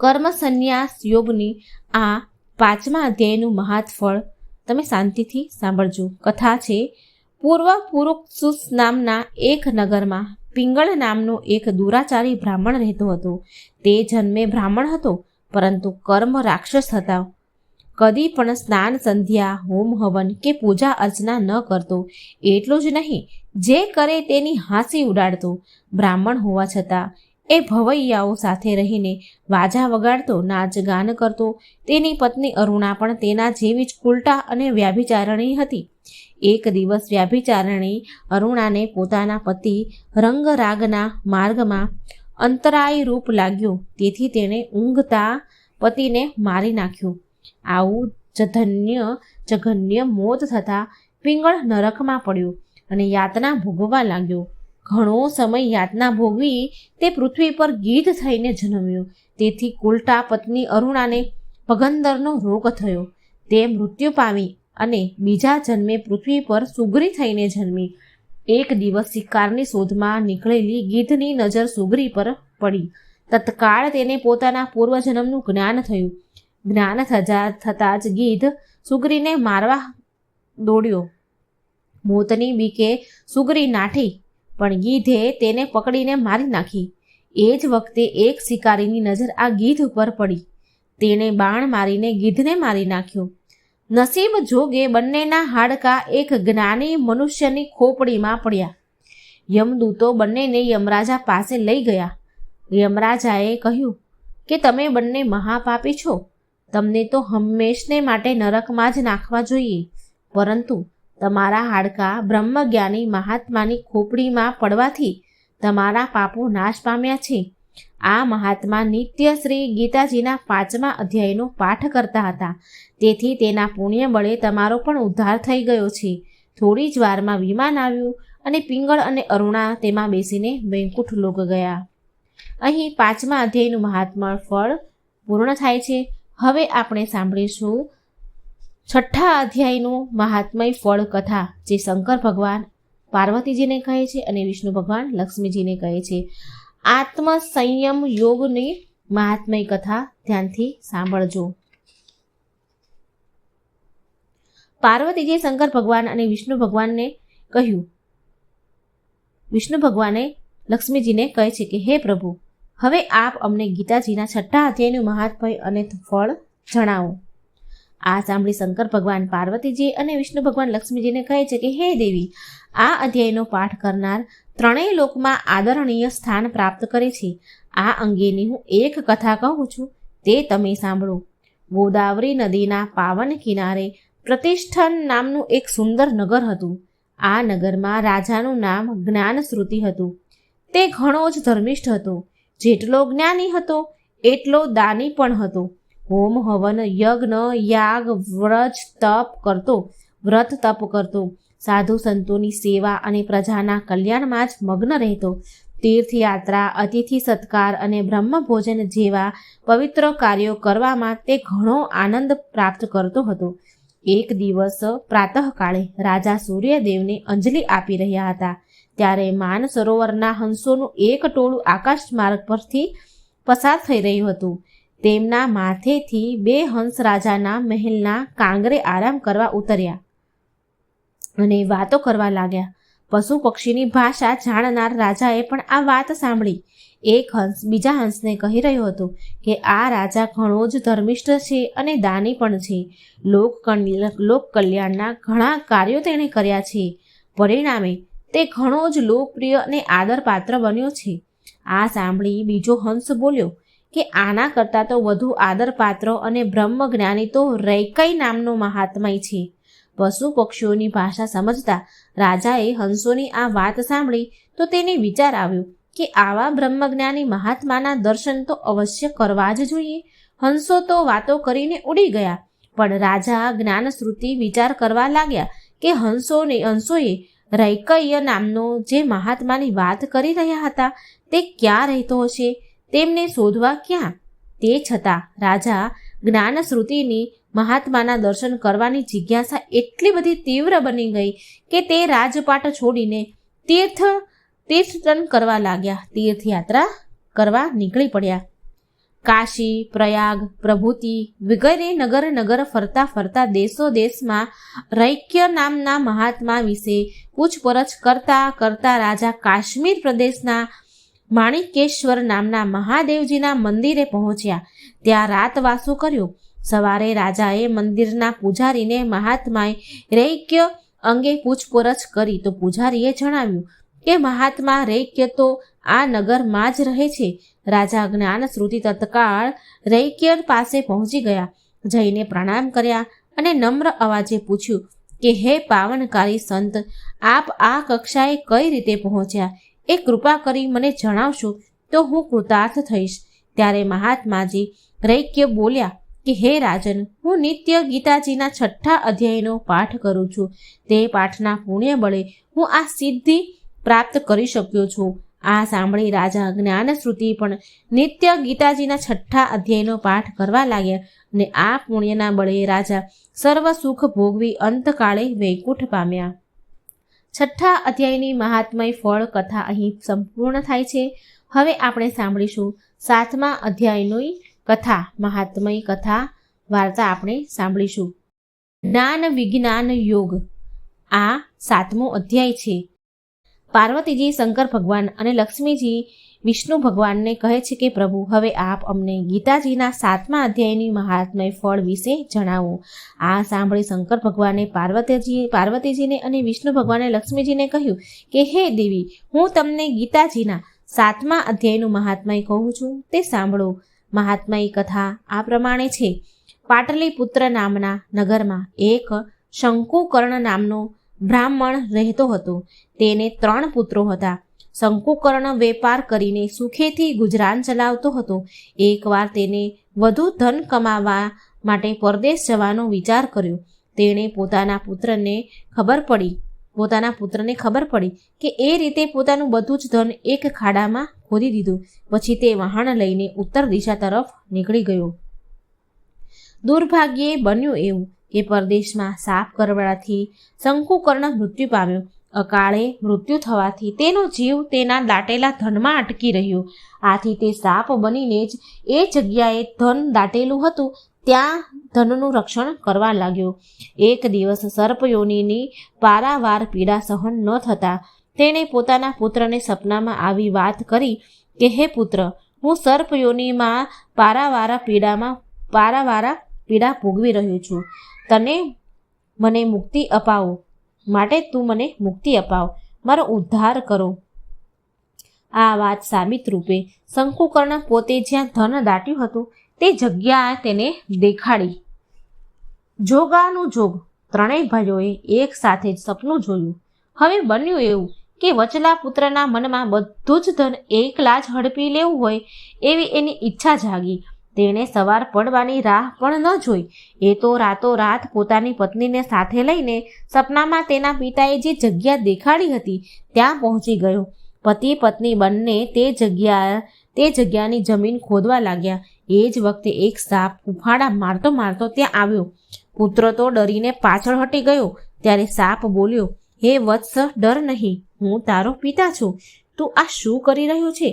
કર્મ સંન્યાસ યોગની આ 5મા અધ્યાયનું મહાત ફળ તમે શાંતિથી સાંભળજો. કથા છે, પૂર્વ પુરુક્ષુસ નામના એક નગરમાં પિંગળ નામનો એક દુરાચારી બ્રાહ્મણ રહેતો હતો. તે જન્મે બ્રાહ્મણ હતો, પરંતુ કર્મ રાક્ષસ હતા. કદી પણ સ્નાન સંધ્યા, હોમ હવન કે પૂજા અર્ચના ન કરતો. એટલું જ નહીં, જે કરે તેની હાંસી ઉડાડતો. બ્રાહ્મણ હોવા છતાં એ ભવૈયાઓ સાથે રહીને વાજા વગાડતો, નાચ ગાન કરતો. તેની પત્ની અરુણા પણ તેના જેવી જ ઉલટા અને વ્યાભિચારણી હતી. એક દિવસ વ્યાભિચારણી અરુણાને પોતાના પતિ રંગરાગના માર્ગમાં અંતરાય રૂપ લાગ્યો, તેથી તેણે ઊંઘતા પતિને મારી નાખ્યો. આવું જઘન્ય મોત થતાં પિંગળ નરકમાં પડ્યો અને યાતના ભોગવવા લાગ્યો. ઘણો સમય યાતના ભોગવી તે પૃથ્વી પર ગીધ થઈને જન્મ્યો. તેથી કુલટા પત્ની અરુણાને પગંદરનો રોગ થયો. તે મૃત્યુ પામી અને બીજા જન્મે પૃથ્વી પર સુગરી થઈને જન્મી. એક દિવસ શિકારની શોધમાં નીકળેલી ગીધની નજર સુગરી પર પડી. તત્કાળ તેને પોતાના પૂર્વજન્મનું જ્ઞાન થયું. જ્ઞાન થતાં જ ગીધ સુગરીને મારવા દોડ્યો. મોતની બીકે સુગરી નાઠી, પણ ગીધે તેને પકડીને મારી નાખી. એ જ વખતે એક શિકારીની નજર આ ગીધ ઉપર પડી. તેણે બાણ મારીને ગીધને મારી નાખ્યો. નસીબ જોગે બંનેના હાડકાં એક જ્ઞાની મનુષ્યની ખોપડીમાં પડ્યા. યમદૂતો બંનેને યમરાજા પાસે લઈ ગયા. યમરાજાએ કહ્યું કે તમે બંને મહાપાપી છો. તમને તો હંમેશને માટે નરકમાં જ નાખવા જોઈએ, પરંતુ તમારા હાડકાં બ્રહ્મજ્ઞાની મહાત્માની ખોપડીમાં પડવાથી તમારા પાપો નાશ પામ્યા છે. આ મહાત્મા નિત્ય શ્રી ગીતાજીના 5મા અધ્યાયનો પાઠ કરતા હતા. તેથી તેના પુણ્ય બળે તમારો પણ ઉદ્ધાર થઈ ગયો છે. થોડી જ વારમાં વિમાન આવ્યું અને પિંગળ અને અરુણા તેમાં બેસીને વૈકુંઠ લોક ગયા. અહીં 5મા અધ્યાયનું મહાત્મા ફળ પૂર્ણ થાય છે. હવે આપણે સાંભળીશું 6ઠા અધ્યાયનું મહાત્મય ફળ કથા, જે શંકર ભગવાન પાર્વતીજીને કહે છે અને વિષ્ણુ ભગવાન લક્ષ્મીજીને કહે છે. આત્મ સંયમ યોગની મહાત્મય કથા ધ્યાનથી સાંભળજો. પાર્વતીજીએ શંકર ભગવાન અને વિષ્ણુ ભગવાનને કહ્યું. વિષ્ણુ ભગવાને લક્ષ્મીજીને કહે છે કે હે પ્રભુ, હવે આપ અમને ગીતાજીના 6ઠા અધ્યાયનું મહાત્મય અને ફળ જણાવો. આ સાંભળી શંકર ભગવાન પાર્વતીજી અને વિષ્ણુ ભગવાન લક્ષ્મીજીને કહે છે કે હે દેવી, આ અધ્યાયનો પાઠ કરનાર ત્રણેય લોકમાં આદરણીય સ્થાન પ્રાપ્ત કરે છે. આ અંગેની હું એક કથા કહું છું, તે તમે સાંભળો. ગોદાવરી નદીના પાવન કિનારે પ્રતિષ્ઠન નામનું એક સુંદર નગર હતું. આ નગરમાં રાજાનું નામ જ્ઞાનશ્રુતિ હતું. તે ઘણો જ ધર્મિષ્ઠ હતો. જેટલો જ્ઞાની હતો એટલો દાની પણ હતો. હોમ હવન યજ્ઞ યાગ વ્રત તપ કરતો. સાધુ સંતોની સેવા અને પ્રજાના કલ્યાણમાં જ મગ્ન રહેતો. તીર્થયાત્રા, અતિથિ સત્કાર અને બ્રહ્મભોજન જેવા પવિત્ર કાર્યો કરવામાં તે ઘણો આનંદ પ્રાપ્ત કરતો હતો. એક દિવસ પ્રાતઃકાળે રાજા સૂર્યદેવને અંજલિ આપી રહ્યા હતા. ત્યારે માન સરોવરના હંસોનું એક ટોળું આકાશ માર્ગ પરથી પસાર થઈ રહ્યું હતું. તેમના માથેથી 2 હંસ રાજાના મહેલના કાંગરે આરામ કરવા ઉતર્યા અને વાતો કરવા લાગ્યા. પશુ પક્ષીની ભાષા જાણનાર રાજાએ પણ આ વાત સાંભળી. એક હંસ બીજા હંસને કહી રહ્યો હતો કે આ રાજા ઘણો જ ધર્મિષ્ઠ છે અને દાની પણ છે. લોક કલ્યાણના ઘણા કાર્યો તેણે કર્યા છે. પરિણામે તે ઘણો જ લોકપ્રિય અને આદરપાત્ર બન્યો છે. આ સાંભળી બીજો હંસ બોલ્યો કે આના કરતાં તો વધુ આદરપાત્ર અને બ્રહ્મજ્ઞાની તો રૈકઈ નામનો મહાત્મય છે. પશુ પક્ષીઓની ભાષા સમજતા રાજાએ હંસોની આ વાત સાંભળી તો તેને વિચાર આવ્યો કે આવા બ્રહ્મજ્ઞાની મહાત્માના દર્શન તો અવશ્ય કરવા જ જોઈએ. હંસો તો વાતો કરીને ઉડી ગયા, પણ રાજા જ્ઞાનશ્રુતિ વિચાર કરવા લાગ્યા કે હંસોએ રૈકય નામનો જે મહાત્માની વાત કરી રહ્યા હતા તે ક્યાં રહેતો હશે, તેમને શોધવા ક્યાં? તે છતાં રાજા જ્ઞાનશ્રુતિની મહાત્માના દર્શન કરવાની જિજ્ઞાસા એટલી બધી તીવ્ર બની ગઈ કે તે રાજપાટ છોડીને તીર્થટન કરવા લાગ્યા. તીર્થયાત્રા કરવા નીકળી પડ્યા. કાશી, પ્રયાગ, પ્રભુતિ વગેરે નગર ફરતા ફરતા દેશમાં રૈક્ય નામના મહાત્મા વિશે પૂછપરછ કરતા રાજા કાશ્મીર પ્રદેશના માણિકેશ્વર નામના મહાદેવજીના મંદિરે પહોંચ્યા. ત્યાં રાતવાસો કર્યો. સવારે રાજાએ મંદિરના પૂજારીને મહાત્માએ રૈક્ય અંગે પૂછપરછ કરી તો પૂજારીએ જણાવ્યું કે મહાત્મા રૈક્ય તો આ નગરમાં જ રહે છે. રાજા જ્ઞાનશ્રુતિ તત્કાળ રૈક્ય પાસે પહોંચી ગયા. જઈને પ્રણામ કર્યા અને નમ્ર અવાજે પૂછ્યું કે હે પાવનકારી સંત, આપ આ કક્ષાએ કઈ રીતે પહોંચ્યા? એ કૃપા કરી મને જણાવશો તો હું કૃતાર્થ થઈશ. ત્યારે મહાત્માજી રૈક્ય બોલ્યા કે હે રાજન, હું નિત્ય ગીતાજીના 6થા અધ્યાયનો પાઠ કરું છું. તે પાઠના પુણ્ય બળે હું આ સિદ્ધિ પ્રાપ્ત કરી શક્યો છું. આ સાંભળી રાજા જ્ઞાનશ્રુતિ પણ નિત્ય ગીતાજીના 6થા અધ્યાયનો પાઠ કરવા લાગ્યા અને આ પુણ્યના બળે રાજા સર્વ સુખ ભોગવી અંતકાળે વૈકુંઠ પામ્યા. 6થા અધ્યાયની મહાત્મય ફળ કથા અહીં સંપૂર્ણ થાય છે. હવે આપણે સાંભળીશું 7મા અધ્યાયની કથા, મહાત્મય કથા વાર્તા આપણે સાંભળીશું. જ્ઞાન વિજ્ઞાન યોગ. આ 7મો અધ્યાય છે. પાર્વતીજી શંકર ભગવાન અને લક્ષ્મીજી વિષ્ણુ ભગવાનને કહે છે કે પ્રભુ, હવે આપ અમને ગીતાજીના 7મા અધ્યાયની મહાત્મય ફળ વિશે જણાવો. આ સાંભળી શંકર ભગવાને પાર્વતીજીને અને વિષ્ણુ ભગવાને લક્ષ્મીજીને કહ્યું કે હે દેવી, હું તમને ગીતાજીના 7મા અધ્યાયનું મહાત્મય કહું છું, તે સાંભળો. મહાત્મય કથા આ પ્રમાણે છે. પાટલીપુત્ર નામના નગરમાં એક શંકુકર્ણ નામનો બ્રાહ્મણ રહેતો હતો. તેને 3 પુત્રો હતા. શંકુકર્ણ વેપાર કરીને સુખેથી ગુજરાન ચલાવતો હતો. એકવાર તેને વધુ ધન કમાવા માટે પરદેશ જવાનો વિચાર કર્યો. તેણે પોતાના પુત્રને ખબર પડી કે એ રીતે પોતાનું બધું જ ધન એક ખાડામાં ખોદી દીધું. પછી તે વહાણ લઈને ઉત્તર દિશા તરફ નીકળી ગયો. દુર્ભાગ્યે બન્યું એવું કે પરદેશમાં સાપ કરડવાથી શંકુકર્ણ મૃત્યુ પામ્યો. અકાળે મૃત્યુ થવાથી તેનો જીવ તેના દાટેલા ધનમાં અટકી રહ્યો. આથી તે સાપ બનીને જ એ જગ્યાએ ધન દાટેલું હતું ત્યાં ધનનું રક્ષણ કરવા લાગ્યો. એક દિવસ સર્પયોનીની પારાવાર પીડા સહન ન થતા તેણે પોતાના પુત્રને સપનામાં આવી વાત કરી કે હે પુત્ર, હું સર્પયોનીમાં પારાવારા પીડા ભોગવી રહ્યો છું. મને મુક્તિ અપાવો માટે તું મને મુક્તિ અપાવ, મારો ઉદ્ધાર કરો. આ વાત સાબિત રૂપે શંકુકર્ણ પોતે જ્યાં ધન દાટ્યું હતું તે જગ્યા તેને દેખાડી. જોગાનું જોગ. 3 ભાઈઓએ એક સાથે જ સપનું જોયું. હવે બન્યું એવું કે વચલા પુત્રના મનમાં બધું જ ધન એકલા જ હડપી લેવું હોય એવી એની ઈચ્છા જાગી. તેણે સવાર પડવાની રાહ પણ ન જોઈ. એ તો રાતોરાત પોતાની પત્નીને સાથે લઈને સપનામાં તેના પિતાએ જે જગ્યા દેખાડી હતી ત્યાં પહોંચી ગયો. પતિ પત્ની બંને તે જગ્યાની જમીન ખોદવા લાગ્યા. એ જ વખતે એક સાપ ઉફાળા મારતો મારતો ત્યાં આવ્યો. પુત્ર તો ડરીને પાછળ હટી ગયો. ત્યારે સાપ બોલ્યો, હે વત્સ, ડર નહીં, હું તારો પિતા છું. તું આ શું કરી રહ્યો છે?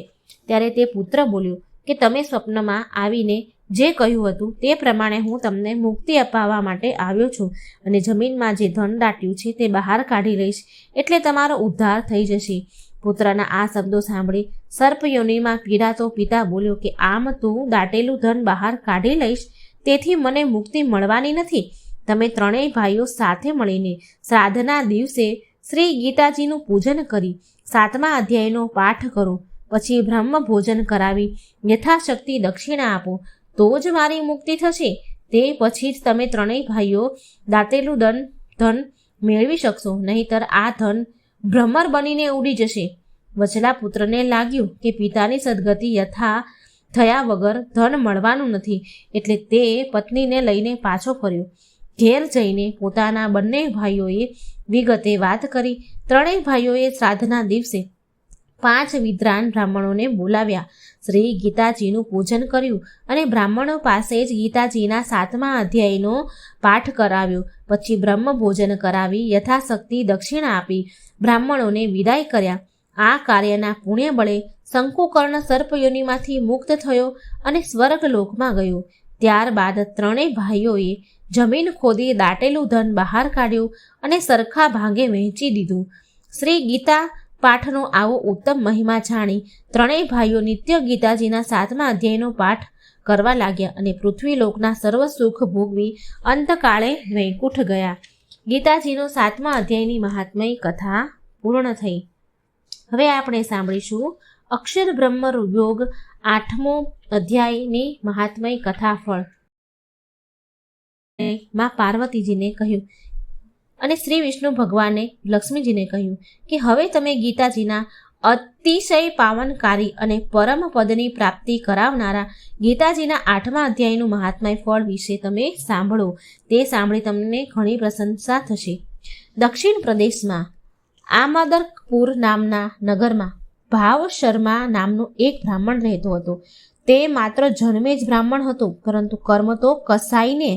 ત્યારે તે પુત્ર બોલ્યો કે તમે સ્વપ્નમાં આવીને જે કહ્યું હતું તે પ્રમાણે હું તમને મુક્તિ અપાવવા માટે આવ્યો છું અને જમીનમાં જે ધન દાટ્યું છે તે બહાર કાઢી લઈશ, એટલે તમારો ઉદ્ધાર થઈ જશે. પુત્રના આ શબ્દો સાંભળી સર્પયોનીમાં પીડાતો પિતા બોલ્યો કે આમ તું દાટેલું ધન બહાર કાઢી લઈશ, તેથી મને મુક્તિ મળવાની નથી. તમે ત્રણેય ભાઈઓ સાથે મળીને શ્રાદ્ધના દિવસે શ્રી ગીતાજીનું પૂજન કરી 7મા અધ્યાયનો પાઠ કરો, પછી બ્રહ્મ ભોજન કરાવી યથાશક્તિ દક્ષિણા આપો, તો જ મારી મુક્તિ થશે. તે પછી જ તમે ત્રણેય ભાઈઓ દાટેલું ધન મેળવી શકશો, નહીંતર આ ધન ભ્રમર બનીને ઉડી જશે. વચલા પુત્રને લાગ્યું કે પિતાની સદગતિ થયા વગર ધન મળવાનું નથી, એટલે તે પત્નીને લઈને પાછો ફર્યો. ઘેર જઈને પોતાના બંને ભાઈઓએ વિગતે વાત કરી. ત્રણેય ભાઈઓએ શ્રાદ્ધના દિવસે 5 વિદ્વાન બ્રાહ્મણોને બોલાવ્યા, શ્રી ગીતાજીનું પૂજન કર્યું અને બ્રાહ્મણો પાસે જ ગીતાજીના 7મા અધ્યાયનો પાઠ કરાવ્યો. પછી બ્રહ્મ ભોજન કરાવી યથાશક્તિ દક્ષિણા આપી બ્રાહ્મણોને વિદાય કર્યા. આ કાર્યના પુણ્ય બળે શંકુકર્ણ સર્પયોનીમાંથી મુક્ત થયો અને સ્વર્ગલોકમાં ગયો. ત્યારબાદ ત્રણેય ભાઈઓએ જમીન ખોદી દાટેલું ધન બહાર કાઢ્યું અને સરખા ભાગે વહેંચી દીધું. શ્રી ગીતા પાઠનો આવો ઉત્તમ મહિમા જાણી ત્રણેય ભાઈઓ નિત્ય ગીતાજીના 7મા અધ્યાયનો પાઠ કરવા લાગ્યા અને પૃથ્વીલોકના સર્વ સુખ ભોગવી અંતકાળે વૈકુંઠ ગયા. ગીતાજીનો 7મા અધ્યાયની મહાત્મય કથા પૂર્ણ થઈ. હવે આપણે સાંભળીશું અક્ષર બ્રહ્મ યોગ 8મો અધ્યાયની મહાત્મય કથા ફળ. માં પાર્વતીજીને કહ્યું અને શ્રી વિષ્ણુ ભગવાને લક્ષ્મીજીને કહ્યું કે હવે તમે ગીતાજીના અતિશય પાવનકારી અને પરમ પદની પ્રાપ્તિ કરાવનારા ગીતાજીના 8મા અધ્યાયનું મહાત્મય ફળ વિશે તમે સાંભળો. તે સાંભળી તમને ઘણી પ્રશંસા થશે. દક્ષિણ પ્રદેશમાં આમદરપુર નામના નગરમાં ભાવ શર્મા નામનો એક બ્રાહ્મણ રહેતો હતો. તે માત્ર જન્મે જ બ્રાહ્મણ હતો, પરંતુ કર્મ તો કસાઈને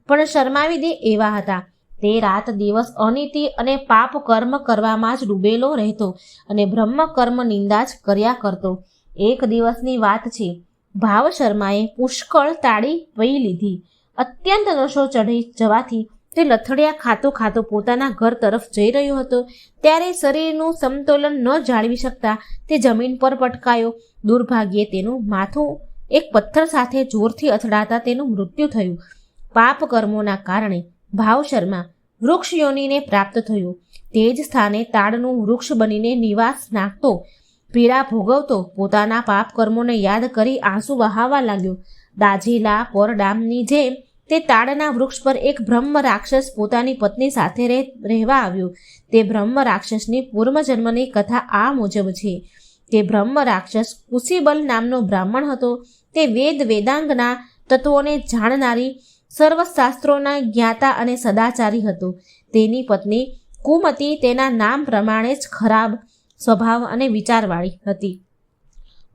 પણ શરમાવી દે એવા હતા. તે રાત દિવસ અનીતિ અને પાપ કર્મ કરવામાં જ ડૂબેલો રહેતો અને બ્રહ્મ કર્મ નિંદા જ કર્યા કરતો. એક દિવસની વાત છે. ભાવ શર્માએ પુષ્કળ તાળી પી લીધી. અત્યંત નશો ચઢી જવાથી તે લથડિયા ખાતો પોતાના ઘર તરફ જઈ રહ્યો હતો. ત્યારે શરીરનું સમતોલન ન જાળવી શકતા તે જમીન પર પટકાયો. દુર્ભાગ્યે તેનું માથું એક પથ્થર સાથે જોરથી અથડાતા તેનું મૃત્યુ થયું. પાપ કર્મોના કારણે ભાવ શર્મા વૃક્ષ યોનિને પ્રાપ્ત થયું. તે જ સ્થાને તાડનું વૃક્ષ બનીને નિવાસ નાખતો, પીડા ભોગવતો, પોતાના પાપ કર્મોને યાદ કરી આંસુ વહાવા લાગ્યો. દાઝેલા પરડામની જેમ તે તાડના વૃક્ષ પર એક બ્રહ્મ રાક્ષસ પોતાની પત્ની સાથે રહેવા આવ્યો. તે બ્રહ્મ રાક્ષસની પૂર્વજન્મની કથા આ મુજબ છે. તે બ્રહ્મ રાક્ષસ કુશીબલ નામનો બ્રાહ્મણ હતો. તે વેદાંગના તત્વોને જાણનારી, સર્વશાસ્ત્રોના જ્ઞાતા અને સદાચારી હતો. તેની પત્ની કુમતી તેના નામ પ્રમાણે જ ખરાબ સ્વભાવ અને વિચારવાળી હતી.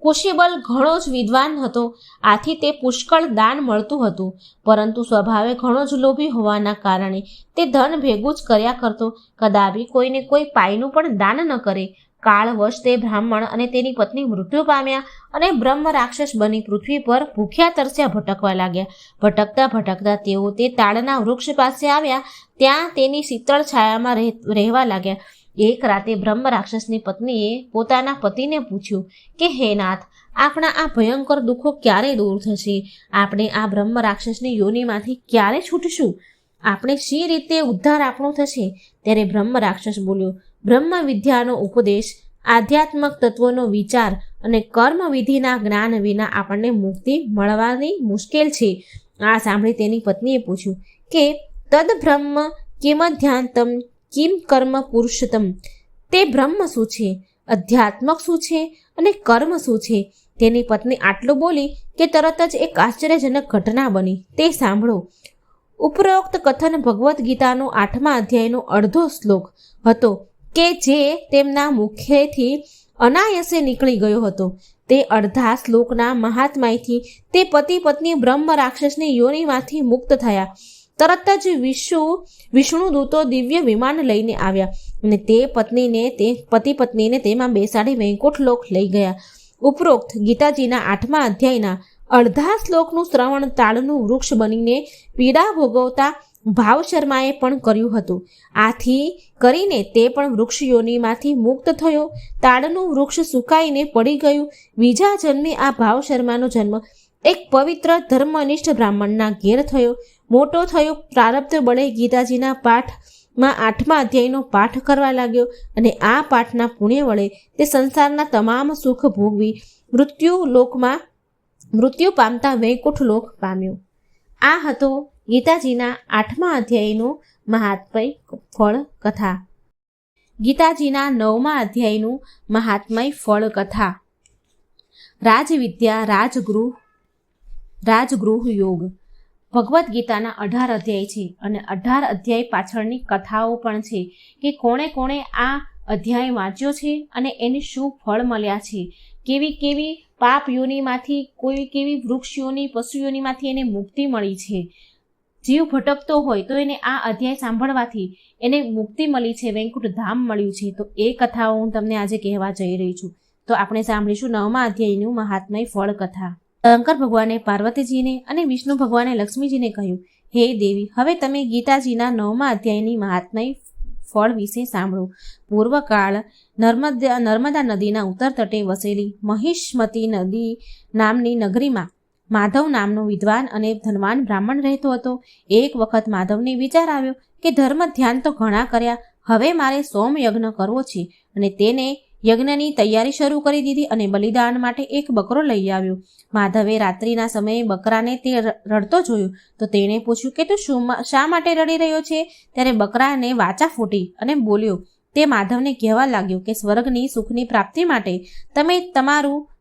કુશીબલ ઘણો જ વિદ્વાન હતો, આથી તે પુષ્કળ દાન મળતું હતું, પરંતુ સ્વભાવે ઘણો જ લોભી હોવાના કારણે તે ધન ભેગું જ કર્યા કરતો, કદાપી કોઈને કોઈ પાયનું પણ દાન ન કરે. કાળવશ તે બ્રાહ્મણ અને તેની પત્ની મૃત્યુ પામ્યા અને બ્રહ્મ રાક્ષસ બની પૃથ્વી પર ભૂખ્યા તરસ્યા ભટકવા લાગ્યા. ભટકતા તેઓ તે તાડના વૃક્ષ પાસે આવ્યા. ત્યાં તેની શીતળ છાયામાં રહેવા લાગ્યા. એક રાતે બ્રહ્મ રાક્ષસની પત્નીએ પોતાના પતિને પૂછ્યું કે હે નાથ, આપણા આ ભયંકર દુઃખો ક્યારે દૂર થશે? આપણે આ બ્રહ્મ રાક્ષસની યોનિમાંથી ક્યારે છૂટશું? આપણે શી રીતે ઉદ્ધાર આપણો થશે? ત્યારે બ્રહ્મ રાક્ષસ બોલ્યો, બ્રહ્મ વિદ્યાનો ઉપદેશ, આધ્યાત્મક તત્વોનો વિચાર અને કર્મ વિધિના જ્ઞાન વિના આપણને મુક્તિ મળવાની મુશ્કેલ છે. આ સાંભળી તેની પત્નીએ પૂછ્યું કે તદ બ્રહ્મ કિમધ્યાંતમ કિમ કર્મ પુરુષતમ. તે બ્રહ્મ શું છે, અધ્યાત્મક શું છે અને કર્મ શું છે? તેની પત્ની આટલું બોલી કે તરત જ એક આશ્ચર્યજનક ઘટના બની. તે સાંભળો. ઉપરોક્ત કથન ભગવદ્ ગીતાનો 8મા અધ્યાયનો અડધો શ્લોક હતો કે જે તેમના મુખેથી અનાયાસે નીકળી ગયો હતો. તે અડધા શ્લોકના મહાત્મ્યથી તે પતિ પત્ની બ્રહ્મ રાક્ષસની યોનિમાંથી મુક્ત થયા. તરત જ વિષ્ણુ દૂતો દિવ્ય વિમાન લઈને આવ્યા અને તે પતિ પત્નીને તેમાં બેસાડી વૈકુંઠ લોક લઈ ગયા. ઉપરોક્ત ગીતાજીના 8મા અધ્યાયના અડધા શ્લોકનું શ્રવણ તાળનું વૃક્ષ બનીને પીડા ભોગવતા ભાવ શર્માએ પણ કર્યું હતું. આથી કરીને તે પણ વૃક્ષ યોનિમાંથી મુક્ત થયો. તાળનું વૃક્ષ સુકાઈને પડી ગયું. બીજા જન્મે આ ભાવ શર્માનો જન્મ એક પવિત્ર ધર્મનિષ્ઠ બ્રાહ્મણના ઘેર થયો. મોટો થયો. પ્રારબ્ધ બળે ગીતાજીના પાઠમાં 8મા અધ્યાયનો પાઠ કરવા લાગ્યો અને આ પાઠના પુણ્ય વડે તે સંસારના તમામ સુખ ભોગવી મૃત્યુ પામતા વૈકુંઠ લોક પામ્યો. આ હતો ગીતાજીના 8મા અધ્યાયનું મહાત્મય ફળ કથા. ગીતાજીના 9મા અધ્યાયનું મહાત્મય ફળ કથા. રાજવિદ્યા રાજગૃહ યોગ. ભગવદ્ ગીતાના 18 અધ્યાય છે અને 18 અધ્યાય પાછળની કથાઓ પણ છે કે કોણે કોણે આ અધ્યાય વાંચ્યો છે અને એને શું ફળ મળ્યા છે, કેવી પાપ યોનિમાંથી, કેવી વૃક્ષ યોની, પશુ યોનિમાંથી એને મુક્તિ મળી છે. જીવ ભટકતો હોય તો એને આ અધ્યાય સાંભળવાથી એને મુક્તિ મળી છે, વૈકુંઠ ધામ મળ્યું છે. તો એ કથાઓ હું તમને આજે કહેવા જઈ રહી છું. તો આપણે સાંભળીશું 9મા અધ્યાયનું મહાત્મય ફળ કથા. શંકર ભગવાને પાર્વતીજીને અને વિષ્ણુ ભગવાને લક્ષ્મીજીને કહ્યું, હે દેવી, હવે તમે ગીતાજીના 9મા અધ્યાયની મહાત્મય ફળ વિશે સાંભળો. પૂર્વકાળ નર્મદા નદીના ઉત્તર તટે વસેલી મહિષ્મતી નદી નામની નગરીમાં માધવ નામનો વિદ્વાન અને ધનવાન બ્રાહ્મણ રહેતો હતો. એક વખત માધવને વિચાર આવ્યો કે ધર્મ ધ્યાન તો ઘણા કર્યા, હવે મારે સોમ યજ્ઞ કરવો છે અને તેને યજ્ઞની તૈયારી શરૂ કરી દીધી અને બલિદાન માટે એક બકરો લઈ આવ્યો. માધવે રાત્રિના સમયે બકરાને તે રડતો જોયો તો તેણે પૂછ્યું કે તું શા માટે રડી રહ્યો છે? ત્યારે બકરાને વાચા ફૂટી અને બોલ્યો. તે માધવને કહેવા લાગ્યો કે સ્વર્ગની સુખની પ્રાપ્તિ માટે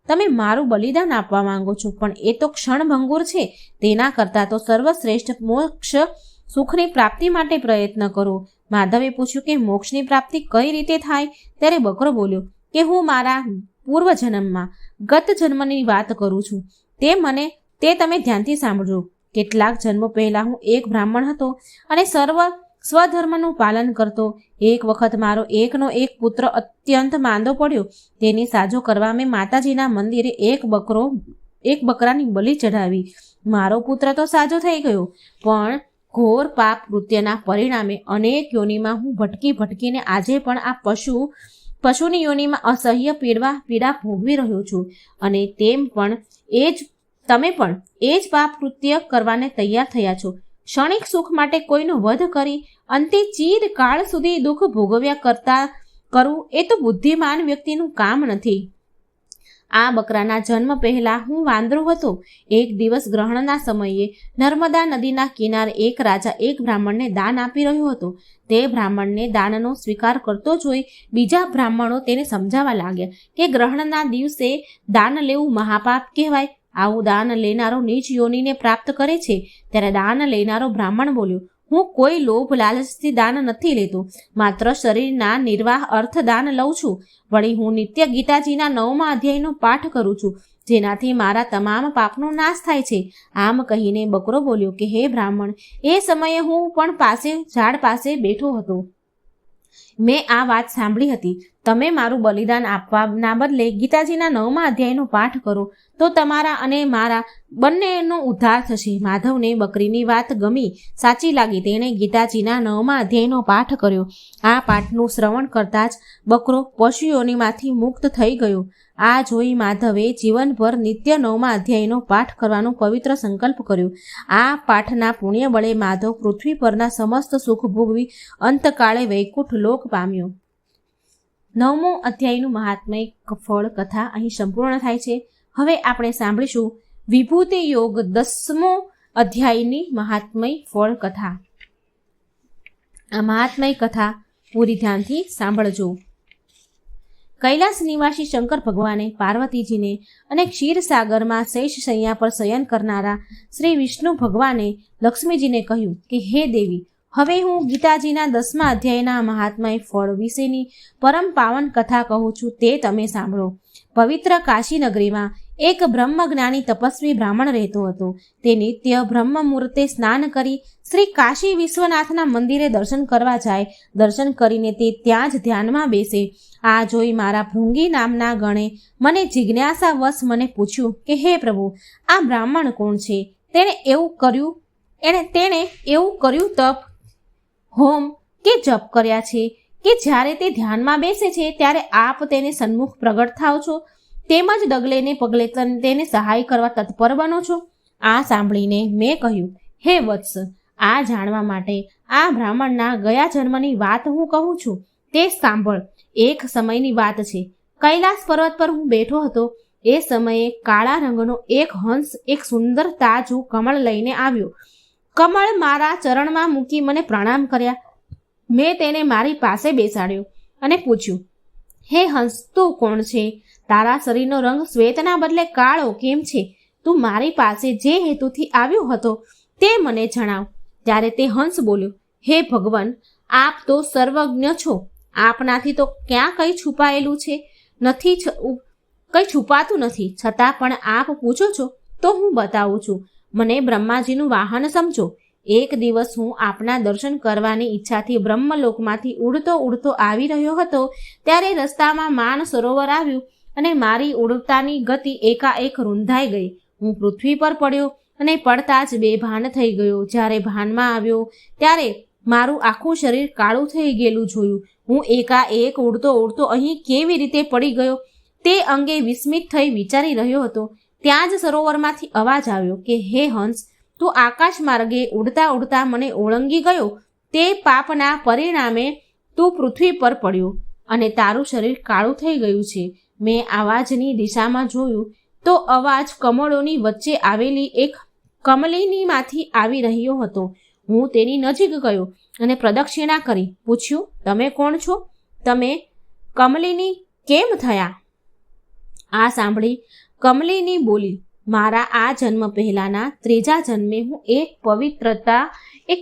તમે મારું બલિદાન આપવા માંગો છો, પણ એ તો ક્ષણભંગુર છે. તેના કરતાં તો સર્વશ્રેષ્ઠ મોક્ષ સુખની પ્રાપ્તિ માટે પ્રયત્ન કરો. માધવે પૂછ્યું કે મોક્ષની પ્રાપ્તિ કઈ રીતે થાય? ત્યારે બકરો બોલ્યો કે હું મારા પૂર્વજન્મમાં ગત જન્મની વાત કરું છું. તે તમે ધ્યાનથી સાંભળજો. કેટલાક જન્મો પહેલા હું એક બ્રાહ્મણ હતો અને સ્વધર્મનું પાલન કરતો. એક વખત મારો એકનો એક પુત્ર અત્યંત માંદો પડ્યો. તેની સાજો કરવા મેં માતાજીના મંદિરે એક બકરાની બલિ ચઢાવી. મારો પુત્ર તો સાજો થઈ ગયો, પણ ઘોર પાપ કૃત્યના પરિણામે અનેક યોનિમાં હું ભટકીને આજે પણ આ પશુની યોનિમાં અસહ્ય પીડા ભોગવી રહ્યો છું. અને તમે પણ એ જ પાપ કૃત્ય કરવાને તૈયાર થયા છો. ક્ષણિક સુખ માટે કોઈનો વધ કરી અંતે ચીરકાળ સુધી દુઃખ ભોગવ્યા કરવું એ તો બુદ્ધિમાન વ્યક્તિનું કામ નથી. આ બકરાના જન્મ પહેલા હું વાંદરો હતો. એક દિવસ ગ્રહણના સમયે નર્મદા નદીના કિનારે એક રાજા એક બ્રાહ્મણને દાન આપી રહ્યો હતો. તે બ્રાહ્મણને દાનનો સ્વીકાર કરતો જોઈ બીજા બ્રાહ્મણો તેને સમજાવવા લાગ્યા કે ગ્રહણના દિવસે દાન લેવું મહાપાપ કહેવાય. આવું દાન લેનારો નીચ યોનિને પ્રાપ્ત કરે છે. ત્યારે દાન લેનારો બ્રાહ્મણ બોલ્યો, હું કોઈ લોભ લાલચથી દાન નથી લેતો, માત્ર શરીરના નિર્વાહ અર્થ દાન લઉં છું. વળી હું નિત્ય ગીતાજીના 9મા અધ્યાયનો પાઠ કરું છું, જેનાથી મારા તમામ પાપનો નાશ થાય છે. આમ કહીને બકરો બોલ્યો કે હે બ્રાહ્મણ, એ સમયે હું પણ ઝાડ પાસે બેઠો હતો. મેં આ વાત સાંભળી હતી. તમે મારું બલિદાન આપવાના બદલે ગીતાજીના 9મા અધ્યાયનો પાઠ કરો તો તમારા અને મારા બંનેનો ઉદ્ધાર થશે. માધવને બકરીની વાત ગમી, સાચી લાગી. તેણે ગીતાજીના 9મા અધ્યાયનો પાઠ કર્યો. આ પાઠનું શ્રવણ કરતાં જ બકરો પશુઓનીમાંથી મુક્ત થઈ ગયો. આ જોઈ માધવે જીવનભર નિત્ય 9મા અધ્યાયનો પાઠ કરવાનો પવિત્ર સંકલ્પ કર્યો. આ પાઠના પુણ્ય બળે માધવ પૃથ્વી પરના સમસ્ત સુખ ભોગવી અંતકાળે વૈકુંઠ લોક પામ્યો. 9મો અધ્યાયનું મહાત્મય ફળ કથા અહીં સંપૂર્ણ થાય છે. હવે આપણે સાંભળીશું વિભૂતિ યોગ 10મો અધ્યાયની મહાત્મય ફળ કથા. આ મહાત્મય કથા પૂરી ધ્યાનથી સાંભળજો. કૈલાસ નિવાસી શંકર ભગવાને પાર્વતીજીને અને ક્ષીરસાગરમાં શેષ શૈયા પર શયન કરનારા શ્રી વિષ્ણુ ભગવાને લક્ષ્મીજીને કહ્યું કે હે દેવી, હવે હું ગીતાજીના 10મા અધ્યાયના મહાત્મય ફળ વિશેની પરમ પાવન કથા કહું છું, તે તમે સાંભળો. પવિત્ર કાશી નગરીમાં એક બ્રહ્મજ્ઞાની તપસ્વી બ્રાહ્મણ રહેતો હતો. તે નિત્ય બ્રહ્મ મુહૂર્તે સ્નાન કરી શ્રી કાશી વિશ્વનાથના મંદિરે દર્શન કરવા જાય. દર્શન કરીને તે ત્યાં જ ધ્યાનમાં બેસે. આ જોઈ મારા ભૃંગી નામના ગણે મને જિજ્ઞાસાવશ મને પૂછ્યું કે હે પ્રભુ, આ બ્રાહ્મણ કોણ છે? તેણે એવું કર્યું તપ, હોમ કે જપ કર્યા છે કે જ્યારે તે ધ્યાનમાં બેસે છે ત્યારે આપ તેને સન્મુખ પ્રગટ થાવ છો, તેમજ ડગલે ને પગલે તેને સહાય કરવા તત્પર બનો છો? આ સાંભળીને મેં કહ્યું, હે વત્સ, આ જાણવા માટે આ બ્રાહ્મણના ગયા જન્મની વાત હું કહું છું, તે સાંભળ. એક સમયની વાત છે. કૈલાસ પર્વત પર હું બેઠો હતો. એ સમયે કાળા રંગનો એક હંસ એક સુંદર તાજું કમળ લઈને આવ્યો. કમળ મારા ચરણમાં મૂકી મને પ્રણામ કર્યા. મેં તેને મારી પાસે બેસાડ્યો અને પૂછ્યું, હે હંસ, તું કોણ છે? તારા શરીરનો રંગ શ્વેતના બદલે કાળો કેમ છે? તું મારી પાસે જે હેતુથી આવ્યો હતો તે મને જણાવ. ત્યારે તે હંસ બોલ્યો, હે ભગવાન, આપ તો સર્વજ્ઞ છો. આપનાથી તો ક્યાં કંઈ છુપાયેલું છે? કંઈ છુપાતું નથી. છતાં પણ આપ પૂછો છો તો હું બતાવું છું. મને બ્રહ્માજીનું વાહન સમજો. એક દિવસ હું આપના દર્શન કરવાની ઈચ્છાથી બ્રહ્મલોકમાંથી ઉડતો આવી રહ્યો હતો. ત્યારે રસ્તામાં માન સરોવર આવ્યું અને મારી ઉડતાની ગતિ એકાએક રૂંધાઈ ગઈ. હું પૃથ્વી પર પડ્યો અને પડતા જ બેભાન થઈ ગયો. જ્યારે ભાનમાં આવ્યો ત્યારે મારું આખું શરીર કાળું થઈ ગયેલું જોયું. હું એકાએક ઉડતો અહીં કેવી રીતે પડી ગયો તે અંગે વિસ્મિત થઈ વિચારી રહ્યો હતો. ત્યાં જ સરોવરમાંથી અવાજ આવ્યો કે હે હંસ, તું આકાશ માર્ગે ઉડતા મને ઓળંગી ગયો. તે પાપના પરિણામે તું પૃથ્વી પર પડ્યો અને તારું શરીર કાળું થઈ ગયું છે. મેં અવાજની દિશામાં જોયું તો અવાજ કમળોની વચ્ચે આવેલી એક કમલિનીમાંથી આવી રહ્યો હતો. હું તેની નજીક ગયો અને પ્રદક્ષિણા કરી પૂછ્યું, તમે કોણ છો? તમે કમલિની કેમ થયા? આ સાંભળી કમલિની બોલી, મારા આ જન્મ પહેલાના 3જા જન્મે હું એક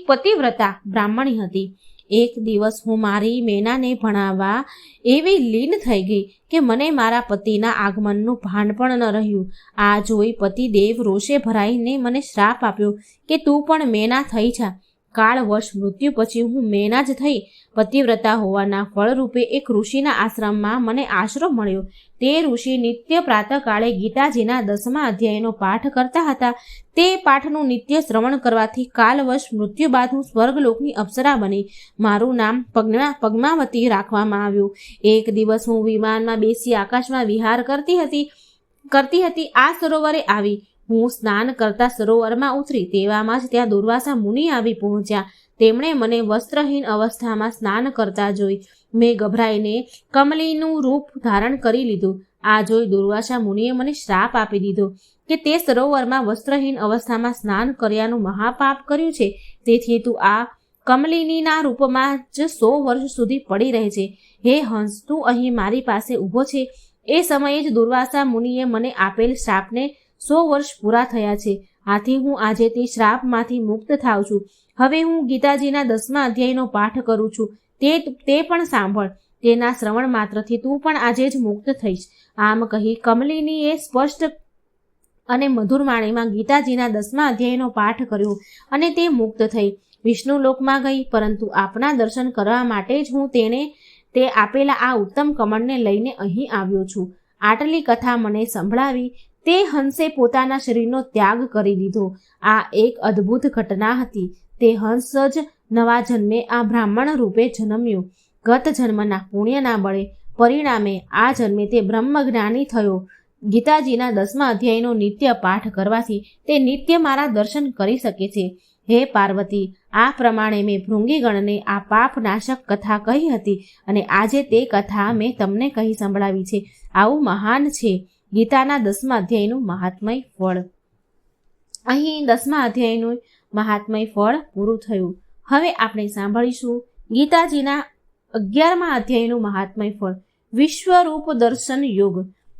પતિવ્રતા બ્રાહ્મણી હતી. એક દિવસ હું મારી મેનાને ભણાવવા એવી લીન થઈ ગઈ કે મને મારા પતિના આગમનનું ભાન પણ ન રહ્યું. આ જોઈ પતિદેવ રોષે ભરાઈને મને શ્રાપ આપ્યો કે તું પણ મેના થઈ જા. કાળવશ મૃત્યુ પછી હું મેના જ થઈ. પતિવ્રતા હોવાના ફળરૂપે એક ઋષિના આશ્રમમાં મને આશરો મળ્યો. તે ઋષિ નિત્ય પ્રાતઃકાળે ગીતાજીના 10મા અધ્યાયનો પાઠ કરતા હતા. તે પાઠનું નિત્ય શ્રવણ કરવાથી કાલવશ મૃત્યુ બાદ હું સ્વર્ગલોકની અપ્સરા બની. મારું નામ પદ્માવતી રાખવામાં આવ્યું. એક દિવસ હું વિમાનમાં બેસી આકાશમાં વિહાર કરતી હતી. આ સરોવરે આવી. હું સ્નાન કરતા સરોવરમાં ઉતરી તેવામાં જ ત્યાં દુર્વાસા મુનિ આવી પહોંચ્યા. તેમણે મને વસ્ત્રહીન અવસ્થામાં સ્નાન કરતા જોઈ. મેં ગભરાઈને કમલીનું રૂપ ધારણ કરી લીધું. આ જોઈ દુર્વાસા મુનિએ મને શ્રાપ આપી દીધો કે તે સરોવરમાં વસ્ત્રહીન અવસ્થામાં સ્નાન કર્યાનું મહાપાપ કર્યું છે. તેથી તું આ કમલિનીના રૂપમાં જ 100 વર્ષ સુધી પડી રહે છે. હે હંસ, તું અહીં મારી પાસે ઊભો છે. એ સમયે જ દુર્વાસા મુનિએ મને આપેલ શ્રાપને 100 વર્ષ પૂરા થયા છે. આથી હું આજે તે શ્રાપમાંથી મુક્ત થાઉં છું. હવે હું ગીતાજીના 10મા અધ્યાયનો પાઠ કરું છું. તે પણ સાંભળ. તેના શ્રવણ માત્રથી તું પણ આજે જ મુક્ત થઈશ. આમ કહી કમલિનીએ સ્પષ્ટ અને મધુર વાણીમાં ગીતાજીના 10મા અધ્યાયનો પાઠ કર્યો અને તે મુક્ત થઈ વિષ્ણુ લોકમાં ગઈ. પરંતુ આપના દર્શન કરવા માટે જ હું તે આપેલા આ ઉત્તમ કમળને લઈને અહીં આવ્યો છું. આટલી કથા મને સંભળાવી તે હંસે પોતાના શરીરનો ત્યાગ કરી દીધો. આ એક અદ્ભુત ઘટના હતી. તે હંસ જ નવા જન્મે આ બ્રાહ્મણ રૂપે જન્મ્યો. ગત જન્મના પુણ્યના બળે પરિણામે આ જન્મે તે બ્રહ્મજ્ઞાની થયો. ગીતાજીના 10મા અધ્યાયનો નિત્ય પાઠ કરવાથી તે નિત્ય મારા દર્શન કરી શકે છે. હે પાર્વતી, આ પ્રમાણે મેં ભૃંગીગણને આ પાપનાશક કથા કહી હતી અને આજે તે કથા મેં તમને કહી સંભળાવી છે. આવું મહાન છે ગીતાના 10મા અધ્યાયનું મહાત્મય ફળ. અહીં 10મા અધ્યાયનું મહાત્મય ફળ પૂરું થયું. હવે આપણે સાંભળીશું ગીતાજીના 11મા અધ્યાયનું મહાત્મય ફળ. વિશ્વરૂપ દર્શન યોગ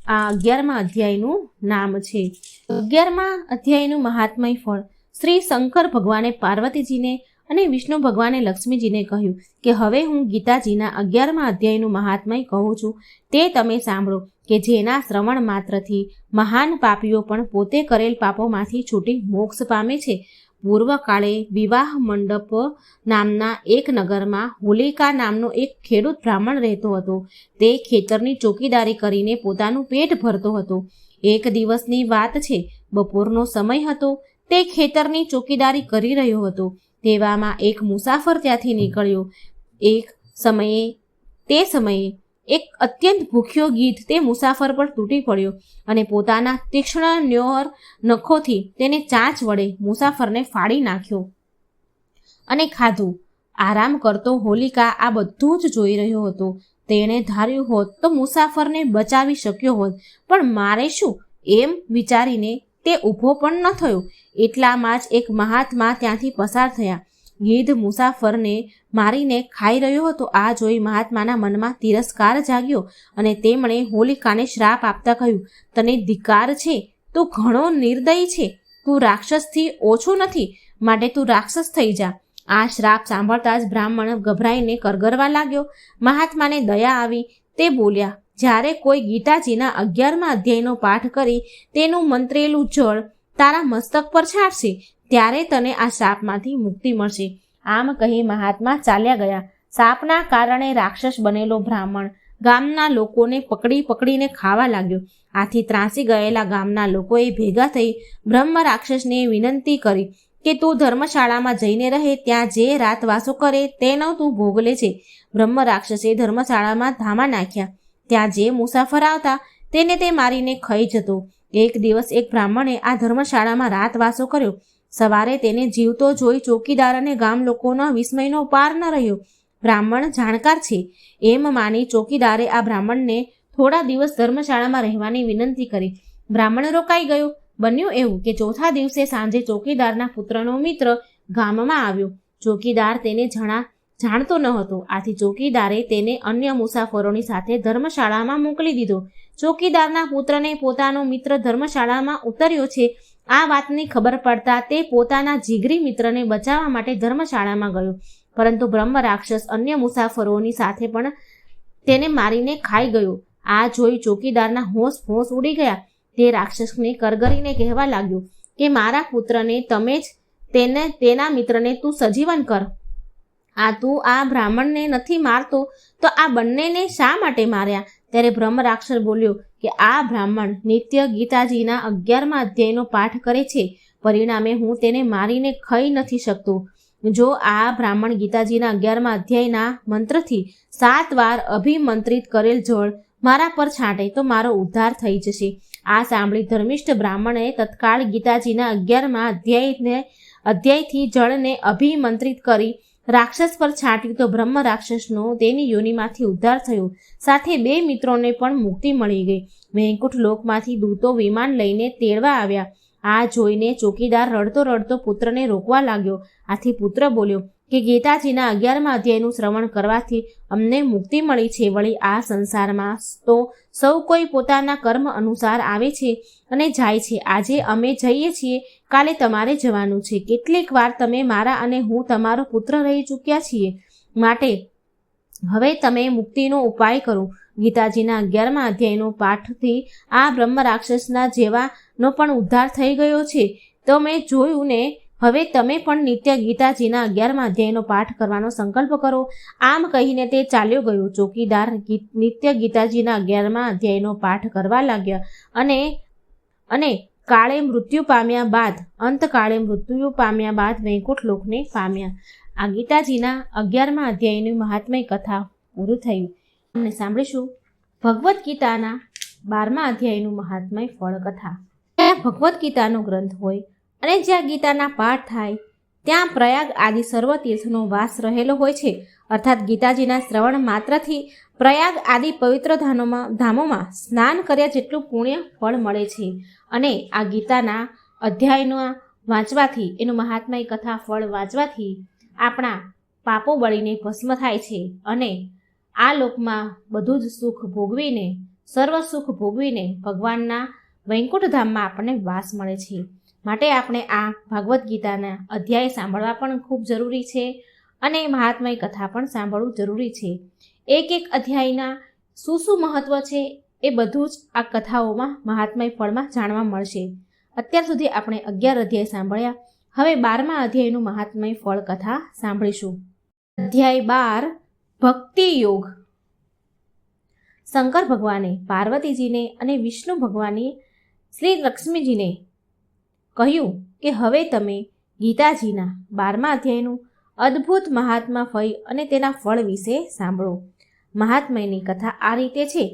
આ 11મા અધ્યાયનું નામ છે. 11મા અધ્યાયનું મહાત્મય ફળ. શ્રી શંકર ભગવાને પાર્વતીજીને અને વિષ્ણુ ભગવાને લક્ષ્મીજીને કહ્યું કે હવે હું ગીતાજીના 11મા અધ્યાયનું મહાત્મય કહું છું, તે તમે સાંભળો કે જેના શ્રવણ માત્રથી મહાન પાપીઓ પણ પોતે કરેલ પાપોમાંથી છૂટી મોક્ષ પામે છે. પૂર્વકાળે વિવાહ મંડપ નામના એક નગરમાં હોલિકા નામનો એક ખેડૂત બ્રાહ્મણ રહેતો હતો. તે ખેતરની ચોકીદારી કરીને પોતાનું પેટ ભરતો હતો. એક દિવસની વાત છે. બપોરનો સમય હતો. તે ખેતરની ચોકીદારી કરી રહ્યો હતો. તેવામાં એક મુસાફર ત્યાંથી નીકળ્યો. તે સમયે એક અત્યંત ભૂખ્યો ગીધ તે મુસાફર પર તૂટી પડ્યો અને પોતાના તીક્ષ્ણ ન્યોર નખોથી તેને ચાંચ વડે મુસાફરને ફાડી નાખ્યો અને ખાધું. આરામ કરતો હોલિકા આ બધું જ જોઈ રહ્યો હતો. તેણે ધાર્યું હોત તો મુસાફરને બચાવી શક્યો હોત, પણ મારે શું એમ વિચારીને તે ઊભો પણ ન થયો. એટલામાં જ એક મહાત્મા ત્યાંથી પસાર થયા. ગીધ મુસાફરને મારીને ખાઈ રહ્યો હતો. આ જોઈ મહાત્માના મનમાં તિરસ્કાર જાગ્યો અને તેમણે હોલિકાને શ્રાપ આપતા કહ્યું, તને ધિક્કાર છે, તું ઘણો નિર્દયી છે. તું રાક્ષસથી ઓછો નથી, માટે તું રાક્ષસ થઈ જા. આ શ્રાપ સાંભળતા જ બ્રાહ્મણ ગભરાઈને કરગરવા લાગ્યો. મહાત્માને દયા આવી. તે બોલ્યા, જ્યારે કોઈ ગીતાજીના 11મા અધ્યાયનો પાઠ કરી તેનું મંત્રેલું જળ તારા મસ્તક પર છાંટશે, ત્યારે તને આ શાપમાંથી મુક્તિ મળશે. આમ કહી મહાત્મા ચાલ્યા ગયા. શાપના કારણે રાક્ષસ બનેલો બ્રાહ્મણ ગામના લોકોને પકડીને ખાવા લાગ્યો. આથી ત્રાસી ગયેલા ગામના લોકોએ ભેગા થઈ બ્રહ્મ રાક્ષસને વિનંતી કરી કે તું ધર્મશાળામાં જઈને રહે, ત્યાં જે રાતવાસો કરે તેનો તું ભોગ લેજે. બ્રહ્મ રાક્ષસે ધર્મશાળામાં ધામા નાખ્યા. ત્યાં જે મુસાફર આવતા તેને તે મારીને ખાઈ જતો. એક દિવસ એક બ્રાહ્મણે આ ધર્મશાળામાં રાતવાસો કર્યો. સવારે તેને જીવતો જોઈ ચોકીદાર અને ગામ લોકોનો વિસ્મયનો પાર ન રહ્યો. બ્રાહ્મણ જાણકાર છે એમ માની ચોકીદારે આ બ્રાહ્મણને થોડા દિવસ ધર્મશાળામાં રહેવાની વિનંતી કરી. બ્રાહ્મણ રોકાઈ ગયો. બન્યું એવું કે ચોથા દિવસે સાંજે ચોકીદારના પુત્રનો મિત્ર ગામમાં આવ્યો. ચોકીદાર તેને જાણતો ન હતો. આથી ચોકીદારે તેને અન્ય મુસાફરોની સાથે ધર્મશાળામાં મોકલી દીધો. ચોકીદારના પુત્રને પોતાનો મિત્ર ધર્મશાળામાં ઉતર્યો છે આ વાતની ખબર પડતા તે પોતાના જીગરી મિત્રને બચાવવા માટે ધર્મશાળામાં ગયો. પરંતુ બ્રહ્મ રાક્ષસ અન્ય મુસાફરોની સાથે પણ તેને મારીને ખાઈ ગયો. આ જોઈ ચોકીદારના હોશ ઉડી ગયા. તે રાક્ષસને કરગરીને કહેવા લાગ્યો કે મારા પુત્રને તમે જ તેના મિત્રને તું સજીવન કર. તું આ બ્રાહ્મણને નથી મારતો તો આ બંનેને શા માટે માર્યા? ત્યારે બ્રહ્મ રાક્ષસ બોલ્યો કે આ બ્રાહ્મણ નિત્ય ગીતાજીના 11મા અધ્યાયનો પાઠ કરે છે, પરિણામે હું તેને મારીને ખાઈ નથી શકતો. જો આ બ્રાહ્મણ ગીતાજીના 11મા અધ્યાયના મંત્રથી 7 વાર અભિમંત્રિત કરેલ જળ મારા પર છાંટે તો મારો ઉદ્ધાર થઈ જશે. આ સાંભળી ધર્મિષ્ઠ બ્રાહ્મણે તત્કાળ ગીતાજીના 11મા અધ્યાયથી જળને અભિમંત્રિત કરી રાક્ષસ પર છાંટ્યું તો બ્રહ્મ રાક્ષસનો તેની યોનિમાંથી ઉદ્ધાર થયો. સાથે 2 મિત્રોને પણ મુક્તિ મળી ગઈ. વૈકુંઠ લોકમાંથી દૂતો વિમાન લઈને તેડવા આવ્યા. આ જોઈને ચોકીદાર રડતો પુત્રને રોકવા લાગ્યો. આથી પુત્ર બોલ્યો કે ગીતાજીના 11મા અધ્યાયનું શ્રવણ કરવાથી અમને મુક્તિ મળી છે. વળી આ સંસારમાં તો સૌ કોઈ પોતાના કર્મ અનુસાર આવે છે અને જાય છે. આજે અમે જઈએ છીએ, કાલે તમારે જવાનું છે. કેટલીક વાર તમે મારા અને હું તમારો પુત્ર રહી ચૂક્યા છીએ, માટે હવે તમે મુક્તિનો ઉપાય કરો. ગીતાજીના 11મા અધ્યાયનો પાઠથી આ બ્રહ્મ રાક્ષસના જેવાનો પણ ઉદ્ધાર થઈ ગયો છે. તો મેં જોયું ને, હવે તમે પણ નિત્ય ગીતાજીના 11મા અધ્યાયનો પાઠ કરવાનો સંકલ્પ કરો. આમ કહીને તે ચાલ્યો ગયો. ચોકીદાર નિત્ય ગીતાજીના 11મા અધ્યાયનો પાઠ કરવા લાગ્યા અને અંતકાળે મૃત્યુ પામ્યા બાદ વૈકુંઠ લોકને પામ્યા. આ ગીતાજીના 11મા અધ્યાયની મહાત્મય કથા પૂરું થયું. અમને સાંભળીશું ભગવદ્ ગીતાના 12મા અધ્યાયનું મહાત્મય ફળ કથા. ત્યાં ભગવદ્ ગીતાનો ગ્રંથ હોય અને જ્યાં ગીતાના પાઠ થાય ત્યાં પ્રયાગ આદિ સર્વ તીર્થનો વાસ રહેલો હોય છે. અર્થાત ગીતાજીના શ્રવણ માત્રથી પ્રયાગ આદિ પવિત્ર ધામોમાં સ્નાન કર્યા જેટલું પુણ્ય ફળ મળે છે. અને આ ગીતાના અધ્યાયનો વાંચવાથી, એનું મહાત્મય કથા ફળ વાંચવાથી આપણા પાપો બળીને ભસ્મ થાય છે અને આ લોકમાં બધું જ સુખ ભોગવીને, સર્વ સુખ ભોગવીને ભગવાનના વૈકુંઠ ધામમાં આપણને વાસ મળે છે. માટે આપણે આ ભાગવદ્ ગીતાના અધ્યાય સાંભળવા પણ ખૂબ જરૂરી છે અને મહાત્મય કથા પણ સાંભળવું જરૂરી છે. એક એક અધ્યાયના શું મહત્વ છે એ બધું જ આ કથાઓમાં મહાત્મય ફળમાં જાણવા મળશે. અત્યાર સુધી આપણે 11 અધ્યાય સાંભળ્યા. હવે 12મા અધ્યાયનું મહાત્મય ફળ કથા સાંભળીશું. અધ્યાય 12 ભક્તિ યોગ. શંકર ભગવાને પાર્વતીજીને અને વિષ્ણુ ભગવાને શ્રી લક્ષ્મીજીને કહ્યું કે હવે તમે ગીતાજીના 12મા અધ્યાયનું અદ્ભુત મહાત્મા ફળ અને તેના ફળ વિશે સાંભળો. મહાત્મયની કથા આ રીતે છે.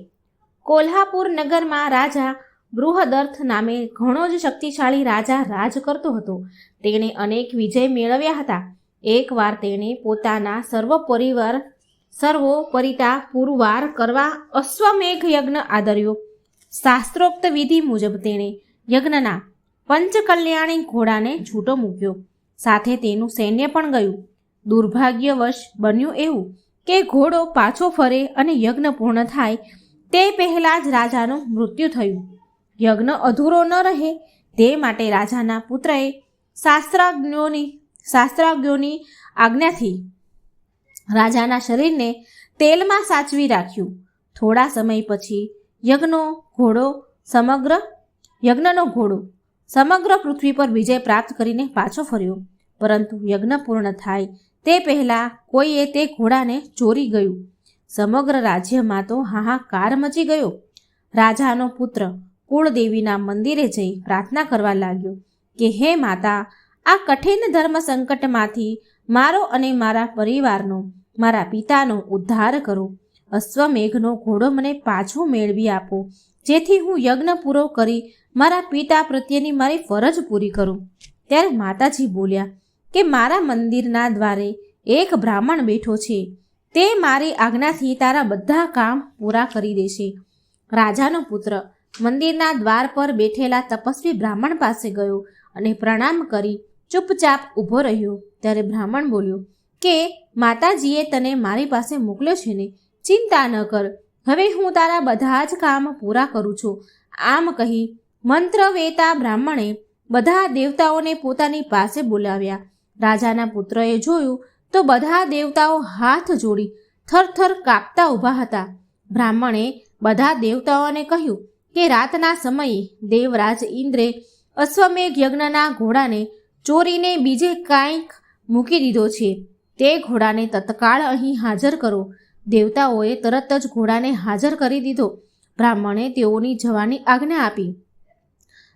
કોલ્હાપુર નગરમાં રાજા બૃહદર્થ નામે ઘણો જ શક્તિશાળી રાજા રાજ કરતો હતો. તેણે અનેક વિજય મેળવ્યા હતા. એકવાર તેણે પોતાના સર્વોપરિતા પુરવાર કરવા અશ્વમેઘ યજ્ઞ આદર્યો. શાસ્ત્રોક્ત વિધિ મુજબ તેણે યજ્ઞના પંચકલ્યાણી ઘોડાને છૂટો મૂક્યો. સાથે તેનું સૈન્ય પણ ગયું. દુર્ભાગ્યવશ બન્યું એવું કે ઘોડો પાછો ફરે અને યજ્ઞ પૂર્ણ થાય તે પહેલાં જ રાજાનું મૃત્યુ થયું. યજ્ઞ અધૂરો ન રહે તે માટે રાજાના પુત્રએ શાસ્ત્રાજ્ઞોની આજ્ઞાથી રાજાના શરીરને તેલમાં સાચવી રાખ્યું. થોડા સમય પછી યજ્ઞનો ઘોડો સમગ્ર પૃથ્વી પર વિજય પ્રાપ્ત કરીને પાછો ફર્યો. પરંતુ યજ્ઞ પૂર્ણ થાય તે પહેલાં કોઈએ તે ઘોડાને ચોરી ગયું. સમગ્ર રાજ્યમાં તો હાહાકાર મચી ગયો. રાજાનો પુત્ર કુળદેવીના મંદિરે જઈ પ્રાર્થના કરવા લાગ્યો કે હે માતા, આ કઠિન ધર્મ સંકટમાંથી મારો અને મારા પરિવારનો, મારા પિતાનો ઉદ્ધાર કરો. અશ્વમેઘનો ઘોડો મને પાછો મેળવી આપો, જેથી હું યજ્ઞ પૂરો કરી મારા પિતા પ્રત્યેની મારી ફરજ પૂરી કરું. ત્યારે માતાજી બોલ્યા કે મારા મંદિરના દ્વારે એક બ્રાહ્મણ બેઠો છે. તે મારી આજ્ઞાથી તારા બધા કામ પૂરા કરી દેશે. રાજાનો પુત્ર મંદિરના દ્વાર પર બેઠેલા તપસ્વી બ્રાહ્મણ પાસે ગયો અને પ્રણામ કરી ચૂપચાપ ઊભો રહ્યો. ત્યારે બ્રાહ્મણ બોલ્યો કે માતાજીએ તને મારી પાસે મોકલ્યો છે ને, ચિંતા ન કર, હવે હું તારા બધા જ કામ પૂરા કરું છું. આમ કહી મંત્ર વેતા બ્રાહ્મણે બધા દેવતાઓને પોતાની પાસે બોલાવ્યા. રાજાના પુત્રએ જોયું તો બધા દેવતાઓ હાથ જોડી થરથર કાપતા ઊભા હતા. બ્રાહ્મણે બધા દેવતાઓને કહ્યું કે રાતના સમયે દેવરાજ ઇન્દ્રે અશ્વમેઘ યજ્ઞના ઘોડાને ચોરીને બીજે કાંઈક મૂકી દીધો છે. તે ઘોડાને તત્કાળ અહીં હાજર કરો. દેવતાઓએ તરત જ ઘોડાને હાજર કરી દીધો. બ્રાહ્મણે તેઓની જવાની આજ્ઞા આપી.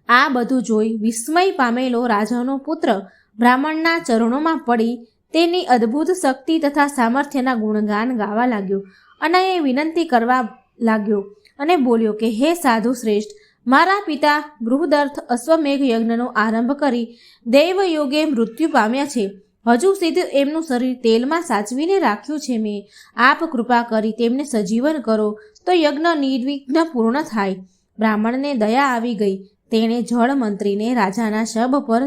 આ બધું જોઈ વિસ્મય પામેલો રાજાનો પુત્ર બ્રાહ્મણના ચરણોમાં પડી તેની અદ્ભુત શક્તિ તથા સામર્થ્યના ગુણગાન ગાવા લાગ્યો અને એ વિનંતી કરવા લાગ્યો અને બોલ્યો કે હે સાધુ શ્રેષ્ઠ, મારા પિતા બૃહદર્થ અશ્વમેઘ યજ્ઞનો આરંભ કરી દૈવયોગે મૃત્યુ પામ્યા છે. હજુ સુધી એમનું શરીર તેલમાં સાચવીને રાખ્યું છે મેં. આપ કૃપા કરી તેમને સજીવન કરો તો યજ્ઞ નિર્વિઘ્ન પૂર્ણ થાય. બ્રાહ્મણને દયા આવી ગઈ. તેણે જળ મંત્રીને રાજાના શબ પર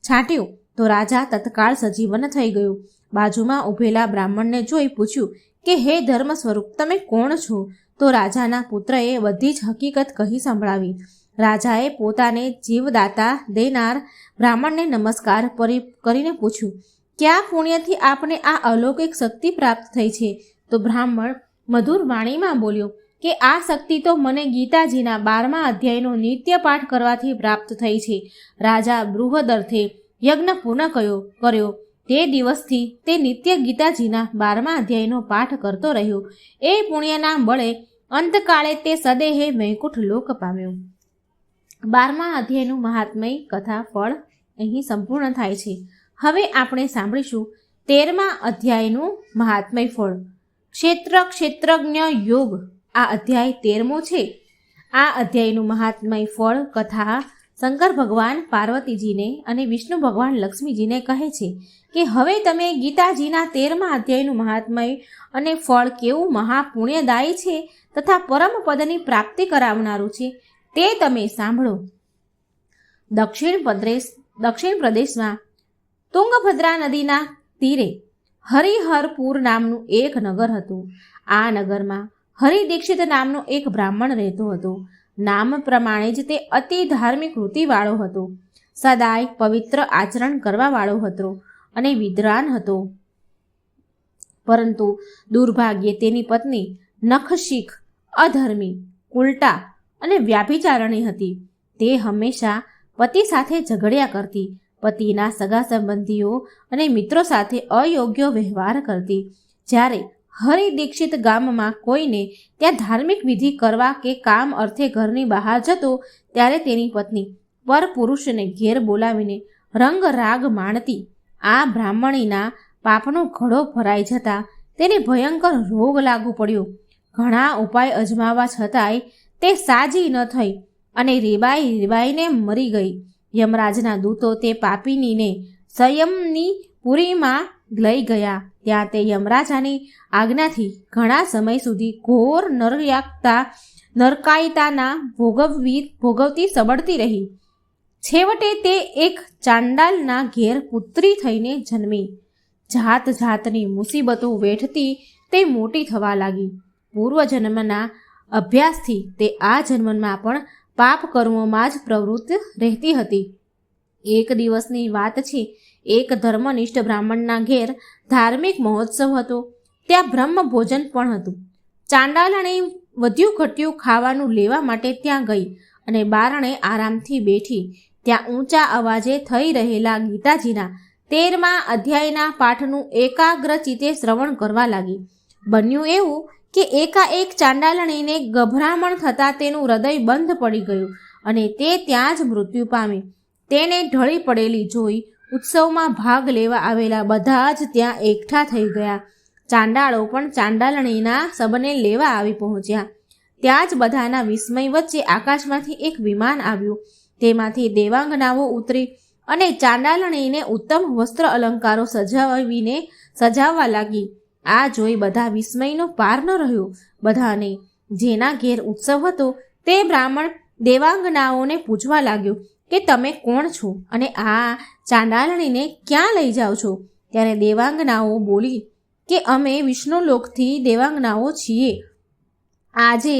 છાંટ્યું તો રાજા તત્કાળ સજીવન થઈ ગયું. બાજુમાં ઊભેલા બ્રાહ્મણને જોઈ પૂછ્યું કે હે ધર્મ સ્વરૂપ, તમે કોણ છો? તો રાજાના પુત્રએ બધી જ હકીકત કહી સંભળાવી. રાજાએ પોતાને જીવદાતા દેનાર બ્રાહ્મણને નમસ્કાર કરીને પૂછ્યું, ક્યાં પુણ્યથી આપને આ અલૌકિક શક્તિ પ્રાપ્ત થઈ છે? તો બ્રાહ્મણ મધુર વાણીમાં બોલ્યો કે આ શક્તિ તો મને ગીતાજીના 12મા અધ્યાયનો નિત્ય પાઠ કરવાથી પ્રાપ્ત થઈ છે. રાજા બૃહદર્થે યજ્ઞ પૂર્ણ કર્યો તે દિવસથી તે નિત્ય ગીતાજીના 12મા અધ્યાયનો પાઠ કરતો રહ્યો. એ પુણ્યના બળે અંતકાળે તે સદેહે વૈકુંઠ લોક પામ્યો. 12મા અધ્યાયનું મહાત્મય કથા ફળ અહીં સંપૂર્ણ થાય છે. હવે આપણે સાંભળીશું 13મા અધ્યાયનું મહાત્મય ફળ. ક્ષેત્રજ્ઞ યોગ. આ અધ્યાય 13મો છે. આ અધ્યાયનું મહાત્મય ફળ કથા શંકર ભગવાન પાર્વતીજીને અને વિષ્ણુ ભગવાન લક્ષ્મીજીને કહે છે કે હવે તમે ગીતાજીના 13મા અધ્યાયનું મહાત્મય અને ફળ કેવું મહાપુણ્યદાયી છે તથા પરમ પદની પ્રાપ્તિ કરાવનારું છે તે તમે સાંભળો. દક્ષિણ પ્રદેશમાં તુંગભદ્રા નદીના તીરે હરિહરપુર નામનું એક નગર હતું. આ નગરમાં હરિદીક્ષિત નામનો એક બ્રાહ્મણ રહેતો હતો. નામ પ્રમાણે જ તે અતિ ધાર્મિક વૃત્તિવાળો હતો. સદાય પવિત્ર આચરણ કરવાવાળો હતો અને વિદ્વાન હતો. પરંતુ દુર્ભાગ્યે તેની પત્ની નખશીખ, અધર્મી, ઉલટા અને વ્યાભિચારણી હતી. તે હંમેશા પતિ સાથે ઝઘડ્યા કરતી, પતિના સગા સંબંધીઓ અને મિત્રો સાથે અયોગ્ય વ્યવહાર કરતી. જ્યારે હરિદીક્ષિત ગામમાં કોઈને ત્યાં ધાર્મિક વિધિ કરવા કે કામ અર્થે ઘરની બહાર જતો, ત્યારે તેની પત્ની પરપુરુષને ઘેર બોલાવીને રંગ રાગ માણતી. આ બ્રાહ્મણીના પાપનો ઘડો ભરાઈ જતા તેને ભયંકર રોગ લાગુ પડ્યો. ઘણા ઉપાય અજમાવવા છતાંય તે સાજી ન થઈ અને રેબાઈને મરી ગઈ. યમરાજના દૂતો તે પાપિનીને સંયમની પુરીમાં લઈ ગયા. ત્યાં તે યમરાજાની આજ્ઞાથી ઘણા સમય સુધી ઘોર નરકાયતાના ભોગવતી સબળતી રહી. છેવટે તે એક ચાંડાલના ઘેર પુત્રી થઈને જન્મી. જાત જાતની મુસીબતો વેઠતી તે મોટી થવા લાગી. પૂર્વજન્મના અભ્યાસથી તે આ જન્મમાં પણ પાપ કર્મોમાં જ પ્રવૃત્ત રહેતી હતી. એક દિવસની વાત છે. એક ધર્મનિષ્ઠ બ્રાહ્મણના ઘેર ધાર્મિક મહોત્સવ હતો. ત્યાં બ્રહ્મ ભોજન પણ હતું. ચાંડાલણી વધ્યું ઘટ્યું ખાવાનું લેવા માટે ત્યાં ગઈ અને બારણે આરામથી બેઠી. ત્યાં ઊંચા અવાજે થઈ રહેલા ગીતાજીના 13મા અધ્યાયના પાઠનું એકાગ્રચિત્તે શ્રવણ કરવા લાગી. બન્યું એવું કે એકાએક ચાંડાલણીને ગભરામણ થતાં તેનું હૃદય બંધ પડી ગયું અને તે ત્યાં જ મૃત્યુ પામી. તેને ઢળી પડેલી જોઈ ઉત્સવમાં ભાગ લેવા આવેલા બધા જ ત્યાં એકઠા થઈ ગયા. ચાંડાળો પણ ચાંડાલણીના શબને લેવા આવી પહોંચ્યા. ત્યાં જ બધાના વિસ્મય વચ્ચે આકાશમાંથી એક વિમાન આવ્યું. તેમાંથી દેવાંગનાઓ ઉતરી અને ચાંડાલણીને ઉત્તમ વસ્ત્ર અલંકારો સજાવવા લાગી. આ જોઈ બધા વિસ્મયનો પાર ન રહ્યો. બધાને જેના ઘેર ઉત્સવ હતો તે બ્રાહ્મણ દેવાંગનાઓને પૂછવા લાગ્યો કે તમે કોણ છો અને આ ચાંડાલણીને ક્યાં લઈ જાઓ છો? ત્યારે દેવાંગનાઓ બોલી કે અમે વિષ્ણુલોકથી દેવાંગનાઓ છીએ. આજે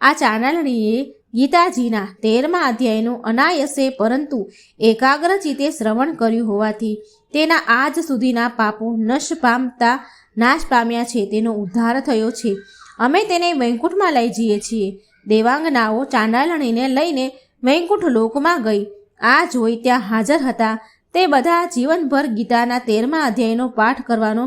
આ ચાંડાલણીએ ગીતાજીના 13મા અધ્યાયનું અનાયસે પરંતુ એકાગ્રચિત્તે શ્રવણ કર્યું હોવાથી તેના આજ સુધીના પાપો નાશ પામ્યા છે. તેનો ઉદ્ધાર થયો છે. અમે તેને વૈકુંઠમાં લઈ જઈએ છીએ. દેવાંગનાઓ ચાંડાલણીને લઈને વૈકુંઠ લોકમાં ગઈ. આ જોઈ ત્યાં હાજર હતા તે બધા જીવનભર ગીતાના 13મા અધ્યાયનો પાઠ કરવાનો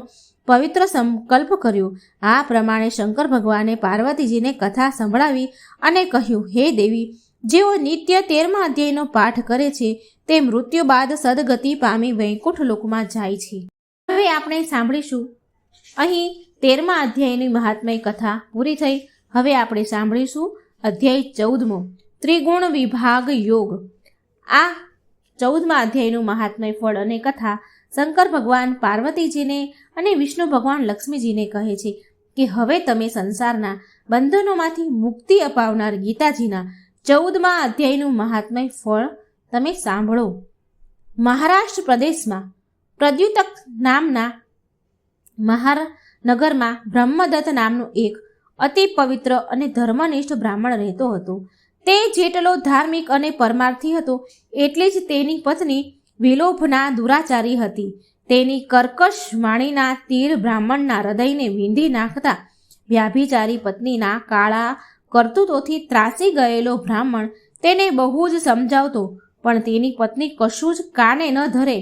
પવિત્ર સંકલ્પ કર્યો. આ પ્રમાણે શંકર ભગવાને પાર્વતીજીને કથા સંભળાવી અને કહ્યું, હે દેવી, જેઓ નિત્ય 13મા અધ્યાયનો પાઠ કરે છે તે મૃત્યુ બાદ સદગતિ પામી વૈકુંઠ લોકમાં જાય છે. હવે આપણે સાંભળીશું અહીં 13મા અધ્યાયની મહાત્મય કથા પૂરી થઈ. હવે આપણે સાંભળીશું અધ્યાય 14મો, ત્રિગુણ વિભાગ યોગ. આ 14મા અધ્યાયનું મહાત્મય ફળ અને કથા શંકર ભગવાન પાર્વતીજીને અને વિષ્ણુ ભગવાન લક્ષ્મીજીને કહે છે કે હવે તમે સંસારના બંધનોમાંથી મુક્તિ અપાવનાર ગીતાજીના 14મા અધ્યાયનું મહાત્મય ફળ તમે સાંભળો. મહારાષ્ટ્ર પ્રદેશમાં પ્રદ્યુતક નામના મહાનગરમાં બ્રહ્મદત્ત નામનો એક અતિ પવિત્ર અને ધર્મનિષ્ઠ બ્રાહ્મણ રહેતો હતો. તે જેટલો ધાર્મિક અને પરમાર્થી હતો એટલી જ તેની પત્ની વિલોભના દુરાચારી હતી. તેની કર્કશ વાણીના તીર બ્રાહ્મણના હૃદયને વીંધી નાખતા વ્યાભિચારી પત્નીના કાળા કરતૂતોથી ત્રાસી ગયેલો બ્રાહ્મણ તેને બહુ જ સમજાવતો, પણ તેની પત્ની કશું જ કાને ન ધરે.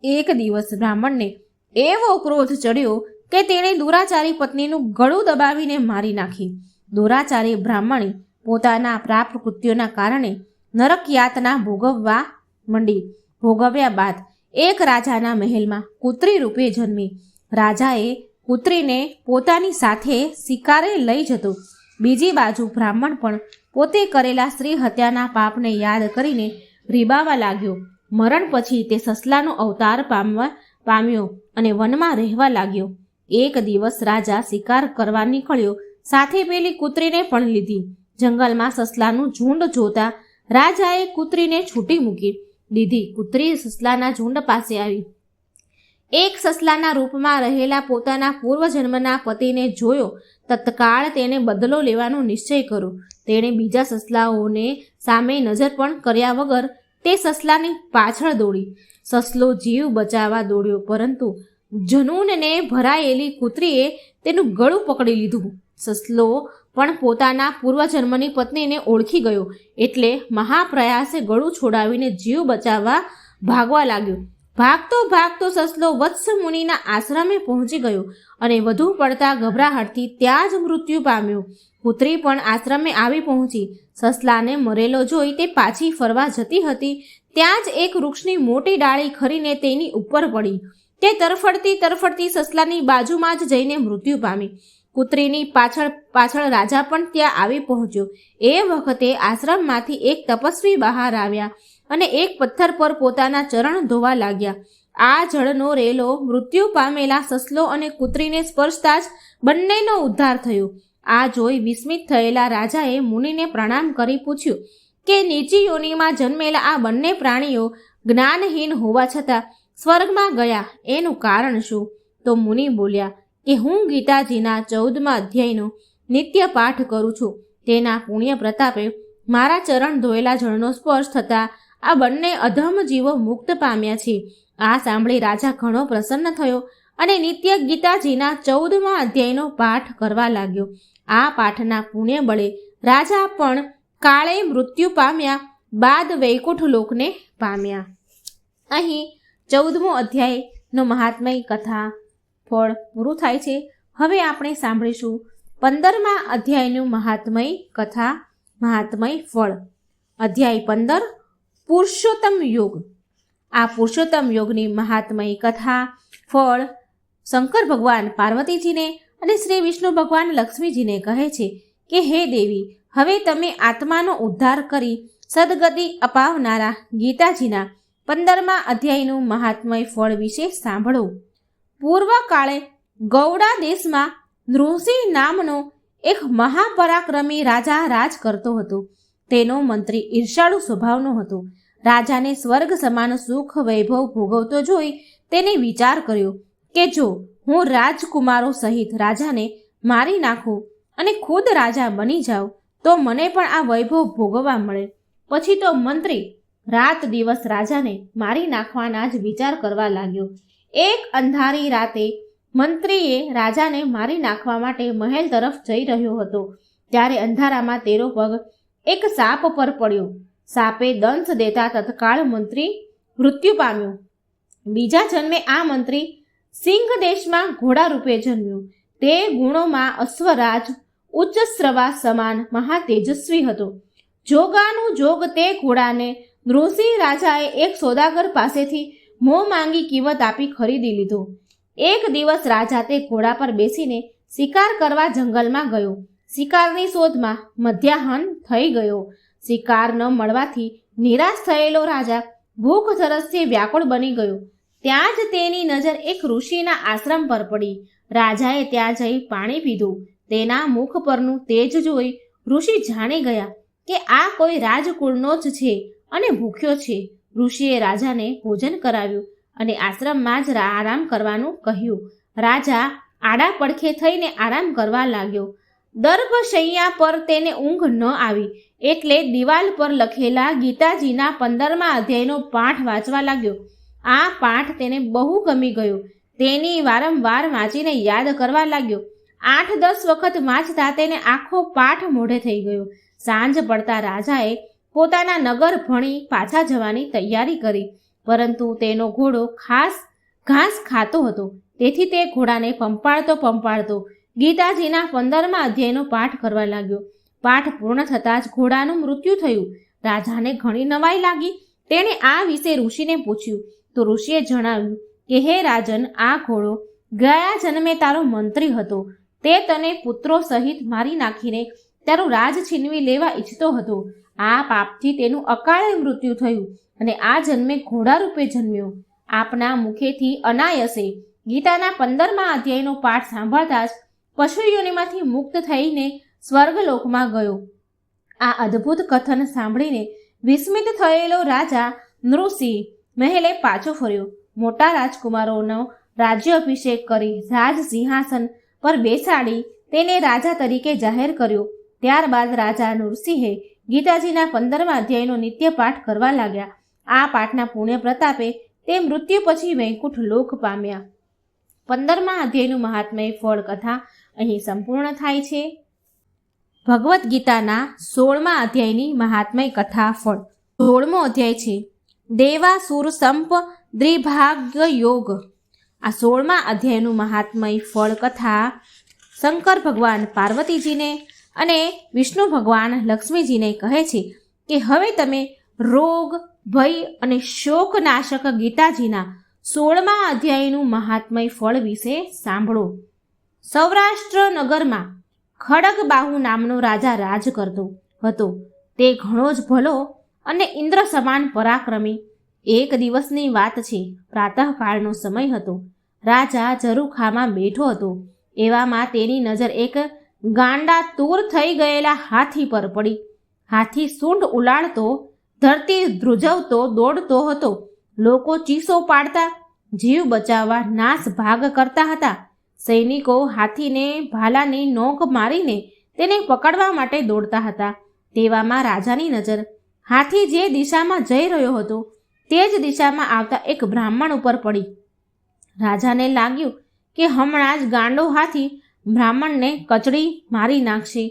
એક દિવસ બ્રાહ્મણને એવો ક્રોધ ચડ્યો કે તેણે દુરાચારી પત્નીનું ગળું દબાવીને મારી નાખી. દુરાચારી બ્રાહ્મણી પોતાના પ્રાપ્ત કૃત્યોના કારણે નરક યાતના ભોગવવા માંડી. ભોગવ્યા બાદ એક રાજાના મહેલમાં કૂતરી રૂપે જન્મી. રાજાએ કૂતરીને પોતાની સાથે શિકારે લઈ જતો. બીજી બાજુ બ્રાહ્મણ પણ પોતે કરેલા સ્ત્રી હત્યાના પાપને યાદ કરીને રીબાવા લાગ્યો. મરણ પછી તે સસલાનો અવતાર પામ્યો અને વનમાં રહેવા લાગ્યો. એક દિવસ રાજા શિકાર કરવા નીકળ્યો. સાથે પેલી કૂતરીને પણ લીધી. જંગલમાં સસલાનું ઝુંડ જોતા રાજાએ કૂતરીને છૂટી મૂકી દીધી. કૂતરી સસલાના ઝુંડ પાસે આવી. એક સસલાના રૂપમાં રહેલા પોતાના પૂર્વજન્મના પતિને જોયો. તત્કાળ તેણે બદલો લેવાનો નિશ્ચય કર્યો. તેણે બીજા સસલાઓને સામે નજર પણ કર્યા વગર તે સસલાની પાછળ દોડી. સસલો જીવ બચાવવા દોડ્યો, પરંતુ જનૂનને ભરાયેલી કૂતરીએ તેનું ગળું પકડી લીધું. સસલો પણ પોતાના પૂર્વજન્મની પત્નીને ઓળખી ગયો, એટલે મહાપ્રયાસે ગળું છોડાવીને જીવ બચાવવા ભાગવા લાગ્યો. ભાગતો ભાગતો સસલો વત્સ મુનિના આશ્રમે પહોંચી ગયો અને વધુ પડતા ગભરાહટથી ત્યાં જ મૃત્યુ પામ્યો. કૂતરી પણ આશ્રમે આવી પહોંચી. સસલાને મરેલો જોઈ તે પાછી ફરવા જતી હતી ત્યાં જ એક વૃક્ષની મોટી ડાળી ખરીને તેની ઉપર પડી. તે તરફડતી સસલાની બાજુમાં જ જઈને મૃત્યુ પામી. કૂતરીની પાછળ રાજા પણ ત્યાં આવી પહોંચ્યો. એ વખતે આશ્રમમાંથી એક તપસ્વી બહાર આવ્યા અને એક પથ્થર પર પોતાના ચરણ ધોવા લાગ્યા. આ જળનો રેલો મૃત્યુ પામેલા સસલો અને કૂતરીને સ્પર્શતા જ બંનેનો ઉદ્ધાર થયો. આ જોઈ વિસ્મિત થયેલા રાજાએ મુનિને પ્રણામ કરી પૂછ્યું કે નીચી યોનિમાં જન્મેલા આ બંને પ્રાણીઓ જ્ઞાનહીન હોવા છતાં સ્વર્ગમાં ગયા, એનું કારણ શું? તો મુનિ બોલ્યા કે હું ગીતાજીના 14મા અધ્યાયનો નિત્ય પાઠ કરું છું. તેના પુણ્ય પ્રતાપે મારા ચરણ ધોયેલા જળનો સ્પર્શ થતાં આ બંને અધમ જીવો મુક્ત પામ્યા છે. આ સાંભળી રાજા ઘણો પ્રસન્ન થયો અને નિત્ય ગીતાજીના 14મા અધ્યાયનો પાઠ કરવા લાગ્યો. આ પાઠના પુણ્ય બળે રાજા પણ કાળે મૃત્યુ પામ્યા બાદ વૈકુંઠ લોકને પામ્યા. અહીં 14મો અધ્યાયનો મહાત્મય કથા ફળ પૂરું થાય છે. હવે આપણે સાંભળીશું 15મા અધ્યાયનું મહાત્મય કથા મહાત્મય ફળ. અધ્યાય 15 પુરુષોત્તમ યોગ. આ પુરુષોત્તમ યોગની મહાત્મય કથા ફળ શંકર ભગવાન પાર્વતીજીને અને શ્રી વિષ્ણુ ભગવાન લક્ષ્મીજીને કહે છે કે હે દેવી, હવે તમે આત્માનો ઉદ્ધાર કરી સદગતિ અપાવનારા ગીતાજીના 15મા અધ્યાયનું મહાત્મય ફળ વિશે સાંભળો. પૂર્વકાળે ગૌડા દેશમાં નૃસિંહ નામનો એક મહાપરાક્રમી રાજા રાજ કરતો હતો. તેનો મંત્રી ઈર્ષાળુ સ્વભાવનો હતો. રાજાને સ્વર્ગ સમાન સુખ વૈભવ ભોગવતો જોઈ તેને વિચાર કર્યો કે જો હું રાજકુમારો સહિત રાજાને મારી નાખું અને ખુદ રાજા બની જાઉં તો મને પણ આ વૈભવ ભોગવવા મળે. પછી તો મંત્રી રાત દિવસ રાજાને મારી નાખવાના જ વિચાર કરવા લાગ્યો. એક અંધારી રાતે મંત્રીએ રાજાને મારી નાખવા માટે મહેલ તરફ જઈ રહ્યો હતો. ત્યારે અંધારામાં તેનો પગ એક સાપ પર પડ્યો. સાપે દંશ દેતા તત્કાળ મંત્રી મૃત્યુ પામ્યો. બીજા જન્મે આ મંત્રી સિંહ દેશમાં ઘોડા રૂપે જન્મ્યો. તે ગુણોમાં અશ્વરાજ ઉચ્ચસ્રવા સમાન મહાતેજસ્વી હતો. જોગાનું જોગ તે ઘોડાને નૃસિંહ રાજાએ એક સોદાગર પાસેથી મોં માંગી કિંમત આપી ખરીદી લીધો. એક દિવસ રાજા તે ઘોડા પર બેસીને શિકાર કરવા જંગલમાં ગયો. શિકારની શોધમાં મધ્યાહન થઈ ગયો. શિકાર ન મળવાથી નિરાશ થયેલો રાજા ભૂખ તરસથી વ્યાકુળ બની ગયો. ત્યાં જ તેની નજર એક ઋષિના આશ્રમ પર પડી. રાજાએ ત્યાં જઈ પાણી પીધું. તેના મુખ પરનું તેજ જોઈ ઋષિ જાણી ગયા કે આ કોઈ રાજકુળનો જ છે અને ભૂખ્યો છે. ઋષિએ રાજાને ભોજન કરાવ્યું અને આશ્રમમાં જ આરામ કરવાનું કહ્યું. રાજા આડા પડખે થઈને આરામ કરવા લાગ્યો. દર્ભશૈયા પર તેને ઊંઘ ન આવી એટલે દિવાલ પર લખેલા ગીતાજીના 15મા અધ્યાયનો પાઠ વાંચવા લાગ્યો. આ પાઠ તેને બહુ ગમી ગયો. તેની વારંવાર વાંચીને યાદ કરવા લાગ્યો. 8-10 વખત વાંચતા તેને આખો પાઠ મોઢે થઈ ગયો. સાંજ પડતા રાજાએ પોતાના નગર ભણી પાછા જવાની તૈયારી કરી, પરંતુ તેનો ઘોડો ઘાસ ખાતો હતો. તેથી તે ઘોડાને પંપાળતો ગીતાજીના 15મા અધ્યાયનો પાઠ કરવા લાગ્યો. પાઠ પૂર્ણ થતાં જ ઘોડાનું મૃત્યુ થયું. રાજાને ઘણી નવાઈ લાગી. તેણે આ વિશે ઋષિને પૂછ્યું તો ઋષિએ જણાવ્યું કે હે રાજન, આ ઘોડો ગયા જન્મે તારો મંત્રી હતો. તે તને પુત્રો સહિત મારી નાખીને તારું રાજ છીનવી લેવા ઈચ્છતો હતો. આ પાપથી તેનું અકાળે મૃત્યુ થયું અને આ જન્મે ઘોડા રૂપે જન્મ્યો. આપના મુખેથી અનાયસે ગીતાના 15મા અધ્યાયનો પાઠ સાંભળતા જ પશુયોનિમાંથી મુક્ત થઈને સ્વર્ગલોકમાં ગયો. આ અદ્ભુત કથન સાંભળીને વિસ્મિત થયેલો રાજા નૃસિંહ મહેલે પાછો ફર્યો. મોટા રાજકુમારોનો રાજ્યાભિષેક કરી રાજ સિંહાસન પર બેસાડી તેને રાજા તરીકે જાહેર કર્યો. ત્યારબાદ રાજા નૃસિંહે ગીતાજીના 15મા અધ્યાયનો નિત્ય પાઠ કરવા લાગ્યા. આ પાઠના પુણ્ય પ્રતાપે તે મૃત્યુ પછી વૈકુંઠ લોક પામ્યા. 15મા અધ્યાયનું મહાત્મય ફળ કથા અહીં સંપૂર્ણ થાય છે. ભગવદ્ ગીતાના 16મા અધ્યાયની મહાત્મય કથા ફળ. 16મો અધ્યાય છે દેવાસુર સંપ દ્વિભાગ્ય યોગ. આ 16મા અધ્યાયનું મહાત્મય ફળ કથા શંકર ભગવાન પાર્વતીજીને અને વિષ્ણુ ભગવાન લક્ષ્મીજીને કહે છે કે હવે તમે રોગ, ભય અને શોકનાશક ગીતાજીના 16મા અધ્યાયનું મહાત્મય ફળ વિશે સાંભળો. સૌરાષ્ટ્ર નગરમાં ખડગબાહુ નામનો રાજા રાજ કરતો હતો. તે ઘણો જ ભલો અને ઇન્દ્ર સમાન પરાક્રમી. એક દિવસની વાત છે. પ્રાતઃકાળનો સમય હતો. રાજા ઝરૂખામાં બેઠો હતો. એવામાં તેની નજર એક ગાંડા તૂર થઈ ગયેલા હાથી પર પડી. હાથી સૂંઢ ઉલાળતો, ધરતી ધ્રુજવતો દોડતો હતો. લોકો ચીસો પાડતા, જીવ બચાવવા નાશ ભાગ કરતા હતા. સૈનિકો હાથીને ભાલાની નોક મારીને તેને પકડવા માટે દોડતા હતા. તેવામાં રાજાની નજર હાથી જે દિશામાં જઈ રહ્યો હતો તે જ દિશામાં આવતા એક બ્રાહ્મણ ઉપર પડી. રાજાને લાગ્યું કે હમણાં જ ગાંડો હાથી બ્રાહ્મણને કચડી મારી નાખશે.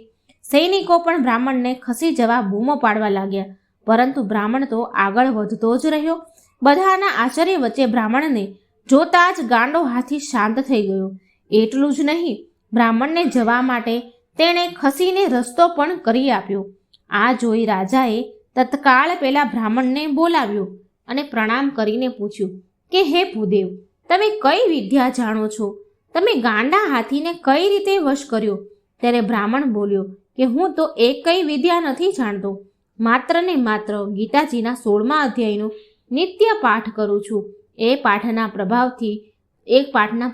સૈનિકો પણ બ્રાહ્મણને ખસી જવા બૂમો પાડવા લાગ્યા. પરંતુ બ્રાહ્મણ તો આગળ વધતો જ રહ્યો. બધાના આશ્ચર્ય વચ્ચે બ્રાહ્મણને જોતા જ ગાંડો હાથી શાંત થઈ ગયો. એટલું જ નહીં, બ્રાહ્મણને જવા માટે તેણે ખસીને રસ્તો પણ કરી આપ્યો. આ જોઈ રાજાએ તત્કાળ પેલા બ્રાહ્મણને બોલાવ્યો અને પ્રણામ કરીને પૂછ્યું કે હે ભૂદેવ, તમે કઈ વિદ્યા જાણો છો? તમે ગાંડા હાથીને કઈ રીતે વશ કર્યો? ત્યારે બ્રાહ્મણ બોલ્યો કે હું તો એક કઈ વિદ્યા નથી જાણતો. માત્ર ને માત્ર ગીતાજીના 16મા અધ્યાયનો નિત્ય પાઠ કરું છું. એક પાઠના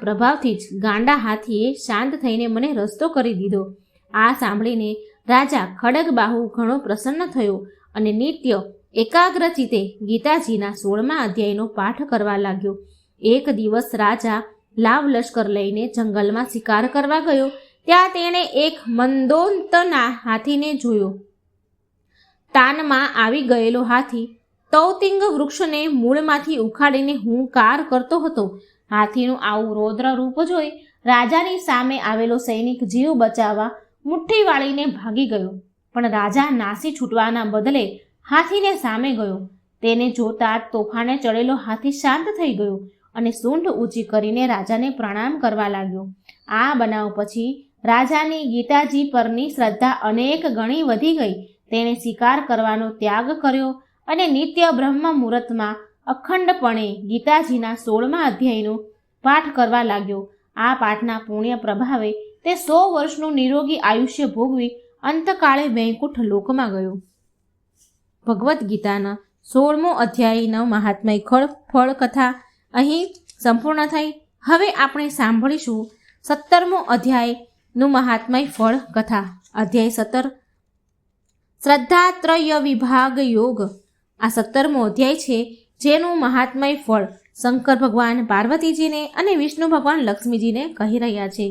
પ્રભાવથી જ ગાંડા હાથીએ શાંત થઈને મને રસ્તો કરી દીધો. આ સાંભળીને રાજા ખડગબાહુ ઘણો પ્રસન્ન થયો અને નિત્ય એકાગ્ર ચિત્તે ગીતાજીના 16મા અધ્યાયનો પાઠ કરવા લાગ્યો. એક દિવસ રાજા લાવ લશ્કર લઈને જંગલમાં શિકાર કરવા ગયો. ત્યાં તેણે એક મંદોંતના હાથીને જોયો. તાનમાં આવી ગયેલો હાથી તૌતિંગ વૃક્ષને મૂળમાંથી ઉખાડીને હુંકાર કરતો હતો. હાથીનું આવું રૌદ્ર રૂપ જોઈ રાજાની સામે આવેલો સૈનિક જીવ બચાવવા મુઠ્ઠી વાળીને ભાગી ગયો. પણ રાજા નાસી છૂટવાના બદલે હાથીને સામે ગયો. તેને જોતા તોફાને ચડેલો હાથી શાંત થઈ ગયો અને સૂંઢ ઊંચી કરીને રાજાને પ્રણામ કરવા લાગ્યો. આ બનાવ પછી રાજાની ગીતાજી પરની શ્રદ્ધા અનેક ગણી વધી ગઈ. તેણે શિકાર કરવાનો ત્યાગ કર્યો અને નિત્ય બ્રહ્મ મુહૂર્તમાં અખંડપણે ગીતાજીના 16મા અધ્યાયનો પાઠ કરવા લાગ્યો. આ પાઠના પુણ્ય પ્રભાવે તે 100 વર્ષનું નિરોગી આયુષ્ય ભોગવી અંતકાળે વૈકુંઠ લોકમાં ગયો. ભગવદ્ ગીતાના 16મો અધ્યાયનો મહાત્મય ફળ કથા અહીં સંપૂર્ણ થઈ. હવે આપણે સાંભળીશું 17મો અધ્યાયનું મહાત્મય ફળ કથા. અધ્યાય 17 શ્રદ્ધાત્રય વિભાગ યોગ. આ 17મો અધ્યાય છે, જેનું મહાત્મય ફળ શંકર ભગવાન પાર્વતીજીને અને વિષ્ણુ ભગવાન લક્ષ્મીજીને કહી રહ્યા છે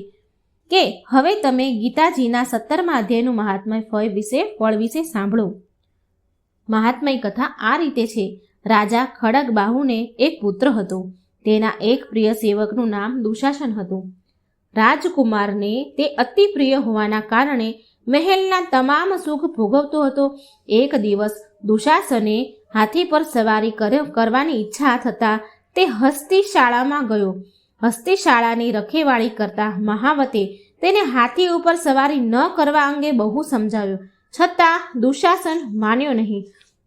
કે હવે તમે ગીતાજીના 17મા અધ્યાયનું મહાત્મય ફળ વિશે સાંભળો. મહાત્મય કથા આ રીતે છે. રાજા ખડગબાહુને એક પુત્ર હતો. તેના એક પ્રિય સેવકનું નામ દુશાસન હતું. રાજકુમારને તે અતિ પ્રિય હોવાના કારણે મહેલના તમામ સુખ ભોગવતો હતો. એક દિવસ દુશાસને હાથી પર સવારી કરવાની ઈચ્છા થતાં તે હસ્તિશાળામાં ગયો. હસ્તિશાળાની રખેવાળી કરતા મહાવતે તેને હાથી ઉપર સવારી ન કરવા અંગે બહુ સમજાવ્યો, છતાં દુશાસન માન્યો નહીં.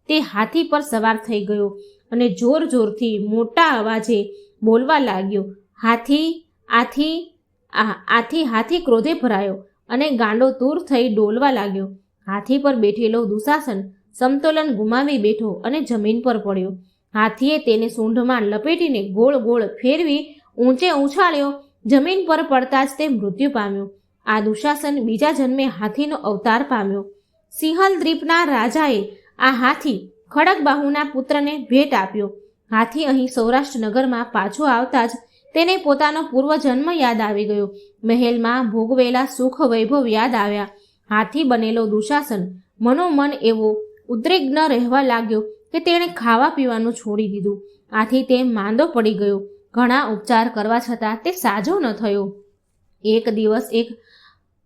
તે હાથી પર સવાર થઈ ગયો અને જોર જોરથી મોટા અવાજે બોલવા લાગ્યો. હાથી ક્રોધે ભરાયો અને ગાંડો તૂર થઈ ડોલવા લાગ્યો. હાથી પર બેઠેલો દુશાસન સમતોલન ગુમાવી બેઠો અને જમીન પર પડ્યો. હાથીએ તેને સૂંઢમાં લપેટીને ગોળ ગોળ ફેરવી ઊંચે ઉછાળ્યો. જમીન પર પડતા જ તે મૃત્યુ પામ્યો. આ દુશાસન બીજા જન્મે હાથીનો અવતાર પામ્યો. સિંહલ દ્વીપના રાજાએ આ હાથી ખડગબાહુના પુત્રને ભેટ આપ્યો. હાથી અહીં સૌરાષ્ટ્ર નગરમાં પાછો આવતા જ તેને પોતાનો પૂર્વજન્મ યાદ આવી ગયો. મહેલમાં ભોગવેલા સુખ વૈભવ યાદ આવ્યા. હાથી બનેલો દુશાસન મનોમન એવો ઉદ્વિગ્ન રહેવા લાગ્યો કે તેણે ખાવા પીવાનું છોડી દીધું. આથી તે માંદો પડી ગયો. ઘણા ઉપચાર કરવા છતાં તે સાજો ન થયો. એક દિવસ એક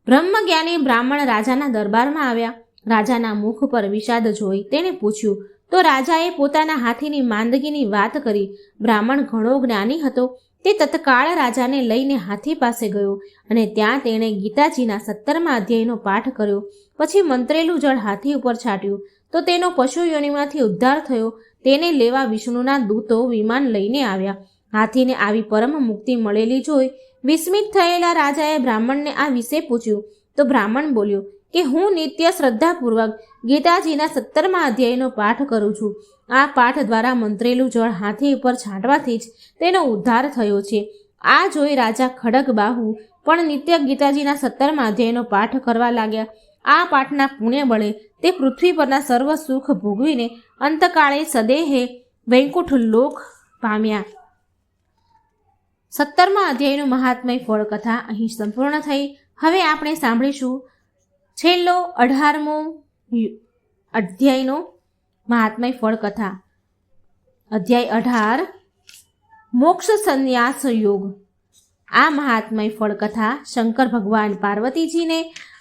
બ્રહ્મજ્ઞાની બ્રાહ્મણ રાજાના દરબારમાં આવ્યા. રાજાના મુખ પર વિષાદ જોઈ તેણે પૂછ્યું તો રાજાએ પોતાના હાથીની માંદગીની વાત કરી. બ્રાહ્મણ ઘણો જ્ઞાની હતો. તે તત્કાળ રાજાને લઈને હાથી પાસે ગયો અને ત્યાં તેણે ગીતાજીના 17મા અધ્યાયનો પાઠ કર્યો. પછી મંત્રેલું જળ હાથી ઉપર છાંટ્યું તો તેનો પશુ યોનિમાંથી ઉદ્ધાર થયો. તેને લેવા વિષ્ણુના દૂતો વિમાન લઈને આવ્યા. હાથીને આવી પરમ મુક્તિ મળેલી જોઈ વિસ્મિત થયેલા રાજાએ બ્રાહ્મણને આ વિશે પૂછ્યું તો બ્રાહ્મણ બોલ્યો કે હું નિત્ય શ્રદ્ધાપૂર્વક ગીતાજીના 17મા અધ્યાયનો પાઠ કરું છું. આ પાઠ દ્વારા મંત્રેલું જળ હાથી ઉપર છાંટવાથી જ તેનો ઉદ્ધાર થયો છે. આ જોઈ રાજા ખડગબાહુ પણ નિત્ય ગીતાજીના 17મા અધ્યાયનો પાઠ કરવા લાગ્યા. આ પાઠના પુણ્ય બળે તે પૃથ્વી પરના સર્વ સુખ ભોગવીને અંતકાળે સદેહે વૈકુંઠ લોક પામ્યા. 17મા અધ્યાયનું મહાત્મય ફળ કથા અહીં સંપૂર્ણ થઈ. હવે આપણે સાંભળીશું છેલ્લો 18મો અધ્યાયનો મહાત્મય ફળ કથા. અધ્યાય 18 મોક્ષ સંન્યાસ યોગ. આ મહાત્મય ફળ કથા શંકર ભગવાન પાર્વતીજીને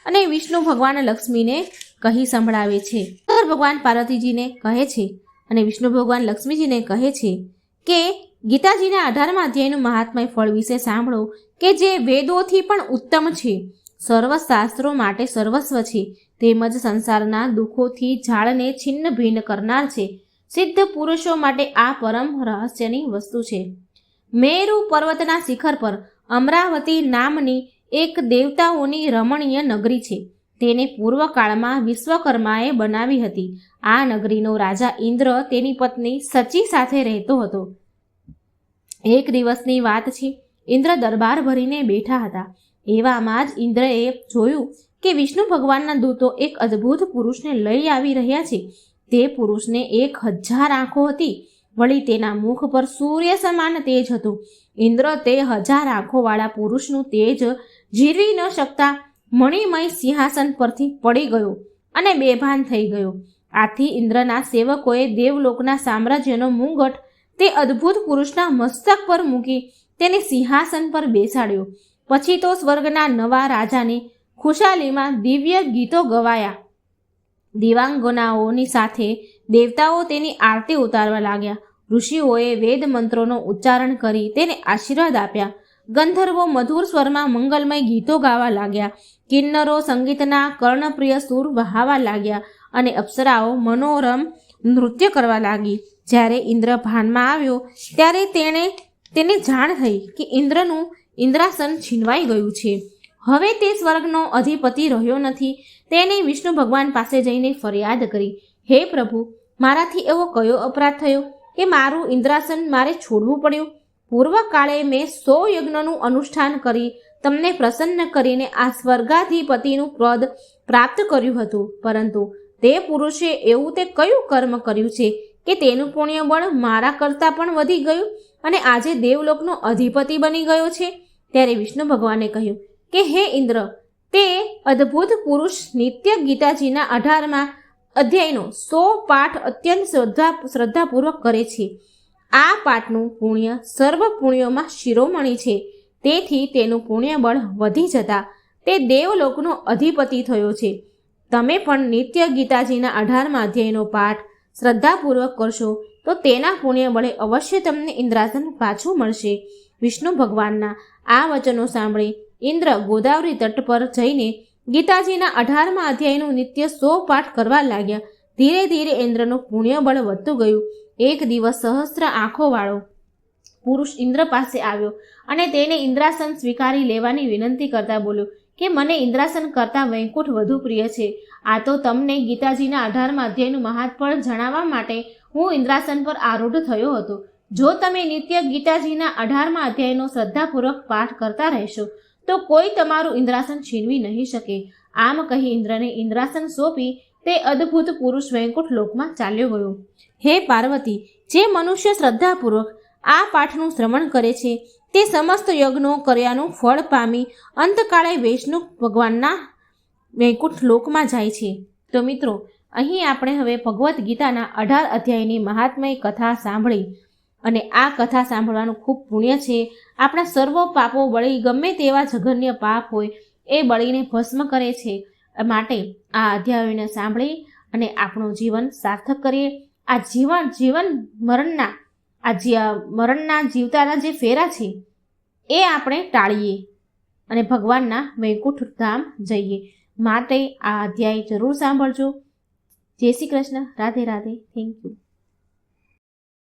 અને વિષ્ણુ ભગવાન લક્ષ્મીને કહી સંભળાવે છે. શંકર ભગવાન પાર્વતીજીને કહે છે અને વિષ્ણુ ભગવાન લક્ષ્મીજીને કહે છે કે ગીતાજીના 18મા અધ્યાયનું મહાત્મય ફળ વિશે સાંભળો કે જે વેદોથી પણ ઉત્તમ છે, સર્વ શાસ્ત્રો માટે સર્વસ્વ છે, તેમજ સંસારના દુઃખોથી ઝાડને છિન્ન ભિન્ન કરનાર છે. સિદ્ધ પુરુષો માટે આ પરમ રહસ્યની વસ્તુ છે. મેરુ પર્વતના શિખર પર અમરાવતી નામની એક દેવતાઓની રમણીય નગરી છે. તેને પૂર્વકાળમાં વિશ્વકર્માએ બનાવી હતી. આ નગરીનો રાજા ઇન્દ્ર તેની પત્ની સચી સાથે રહેતો હતો. એક દિવસની વાત છે. ઇન્દ્ર દરબાર ભરીને બેઠા હતા. એવામાં જ ઇન્દ્રએ જોયું કે વિષ્ણુ ભગવાનના દૂતો એક અદ્ભુત પુરુષને લઈ આવી રહ્યા છે. તે પુરુષને 1000 આંખો હતી. વળી તેના મુખ પર સૂર્ય સમાન તેજ હતું. ઇન્દ્ર તે 1000 આંખોવાળા પુરુષનું તેજ જીરવી ન શકતા મણિમય સિંહાસન પરથી પડી ગયો અને બેભાન થઈ ગયો. આથી ઇન્દ્રના સેવકોએ દેવલોકના સામ્રાજ્યનો મુંગટ તે અદ્ભુત પુરુષના મસ્તક પર મૂકી તેને સિંહાસન પર બેસાડ્યો. પછી તો સ્વર્ગના નવા રાજાની ખુશાલીમાં દિવ્ય ગીતો ગવાયા. દિવાંગનાઓની સાથે દેવતાઓ તેની આરતી ઉતારવા લાગ્યા. ઋષિઓએ વેદ મંત્રોનો ઉચ્ચારણ કરી તેને આશીર્વાદ આપ્યા. ગંધર્વો મધુર સ્વરમાં મંગલમય ગીતો ગાવા લાગ્યા. કિન્નરો સંગીતના કર્ણપ્રિય સૂર વહાવા લાગ્યા અને અપ્સરાઓ મનોરમ નૃત્ય કરવા લાગી. જ્યારે ઇન્દ્ર ભાનમાં આવ્યો ત્યારે તેને જાણ થઈ કે ઇન્દ્રનું ઇન્દ્રાસન છીનવાઈ ગયું છે. હવે તે સ્વર્ગનો અધિપતિ રહ્યો નથી. તેને વિષ્ણુ ભગવાન પાસે જઈને ફરિયાદ કરી, હે પ્રભુ, મારાથી એવો કયો અપરાધ થયો કે મારું ઇન્દ્રાસન મારે છોડવું પડ્યું? પૂર્વકાળે મેં 100 યજ્ઞનું અનુષ્ઠાન કરી તમને પ્રસન્ન કરીને આ સ્વર્ગાધિપતિનું પદ પ્રાપ્ત કર્યું હતું. પરંતુ તે પુરુષે એવું તે કયું કર્મ કર્યું છે કે તેનું પુણ્ય બળ મારા કરતાં પણ વધી ગયું અને આજે દેવલોકનો અધિપતિ બની ગયો છે? ત્યારે વિષ્ણુ ભગવાને કહ્યું કે હે ઇન્દ્ર, તે અદ્ભુત પુરુષ નિત્ય ગીતાજીના 18મા અધ્યાયનો 100 પાઠ અત્યંત શ્રદ્ધાપૂર્વક કરે છે. આ પાઠનું પુણ્ય સર્વ પુણ્યોમાં શિરોમણી છે. તેથી તેનું પુણ્ય બળ વધી જતા તે દેવલોકનો અધિપતિ થયો છે. તમે પણ નિત્ય ગીતાજીના 18મા અધ્યાયનો પાઠ શ્રદ્ધાપૂર્વક કરશો તો તેના પુણ્ય બળે અવશ્ય તમને ઇન્દ્રાસન પાછું મળશે. વિષ્ણુ ભગવાનના આ વચનો સાંભળી ઇન્દ્ર ગોદાવરી તટ પર જઈને ગીતાજીના 18મા અધ્યાયનું નિત્ય 100 પાઠ કરવા લાગ્યા. ધીરે ધીરે ઇન્દ્રનું પુણ્ય બળ વધતું ગયું. એક દિવસ સહસ્ત્ર આંખોવાળો પુરુષ ઇન્દ્ર પાસે આવ્યો અને તેને ઇન્દ્રાસન સ્વીકારી લેવાની વિનંતી કરતા બોલ્યો કે મને ઇન્દ્રાસન કરતાં વૈકુંઠ વધુ પ્રિય છે. આ તો તમને ગીતાજીના 18મા અધ્યાયનું મહાત્ફળ જણાવવા માટે હું ઇન્દ્રાસન પર આરૂઢ થયો હતો. જો તમે નિત્ય ગીતાજીના 18મા અધ્યાયનો શ્રદ્ધાપૂર્વક પાઠ કરતા રહેશો તો કોઈ તમારું ઇન્દ્રાસન છીનવી નહીં શકે. આમ કહી ઇન્દ્રને ઇન્દ્રાસન સોંપી તે અદ્ભુત પુરુષ વૈકુંઠ લોકમાં ચાલ્યો ગયો. હે પાર્વતી, જે મનુષ્ય શ્રદ્ધાપૂર્વક આ પાઠનું શ્રવણ કરે છે તે સમસ્ત યજ્ઞો કર્યાનું ફળ પામી અંતકાળે વૈષ્ણુ ભગવાનના વૈકુંઠ લોકમાં જાય છે. તો મિત્રો, અહીં આપણે હવે ભગવદ્ ગીતાના 18 અધ્યાયની મહાત્મય કથા સાંભળી અને આ કથા સાંભળવાનું ખૂબ પુણ્ય છે. આપણા સર્વ પાપો બળી, ગમે તેવા જઘન્ય પાપ હોય એ બળીને ભસ્મ કરે છે. માટે આ અધ્યાયોને સાંભળી અને આપણું જીવન સાર્થક કરીએ. આ મરણના જીવતાના જે ફેરા છે એ આપણે ટાળીએ અને ભગવાનના વૈકુંઠ ધામ જઈએ. માટે આ અધ્યાય જરૂર સાંભળજો. જય શ્રી કૃષ્ણ. રાધે રાધે. Thank you.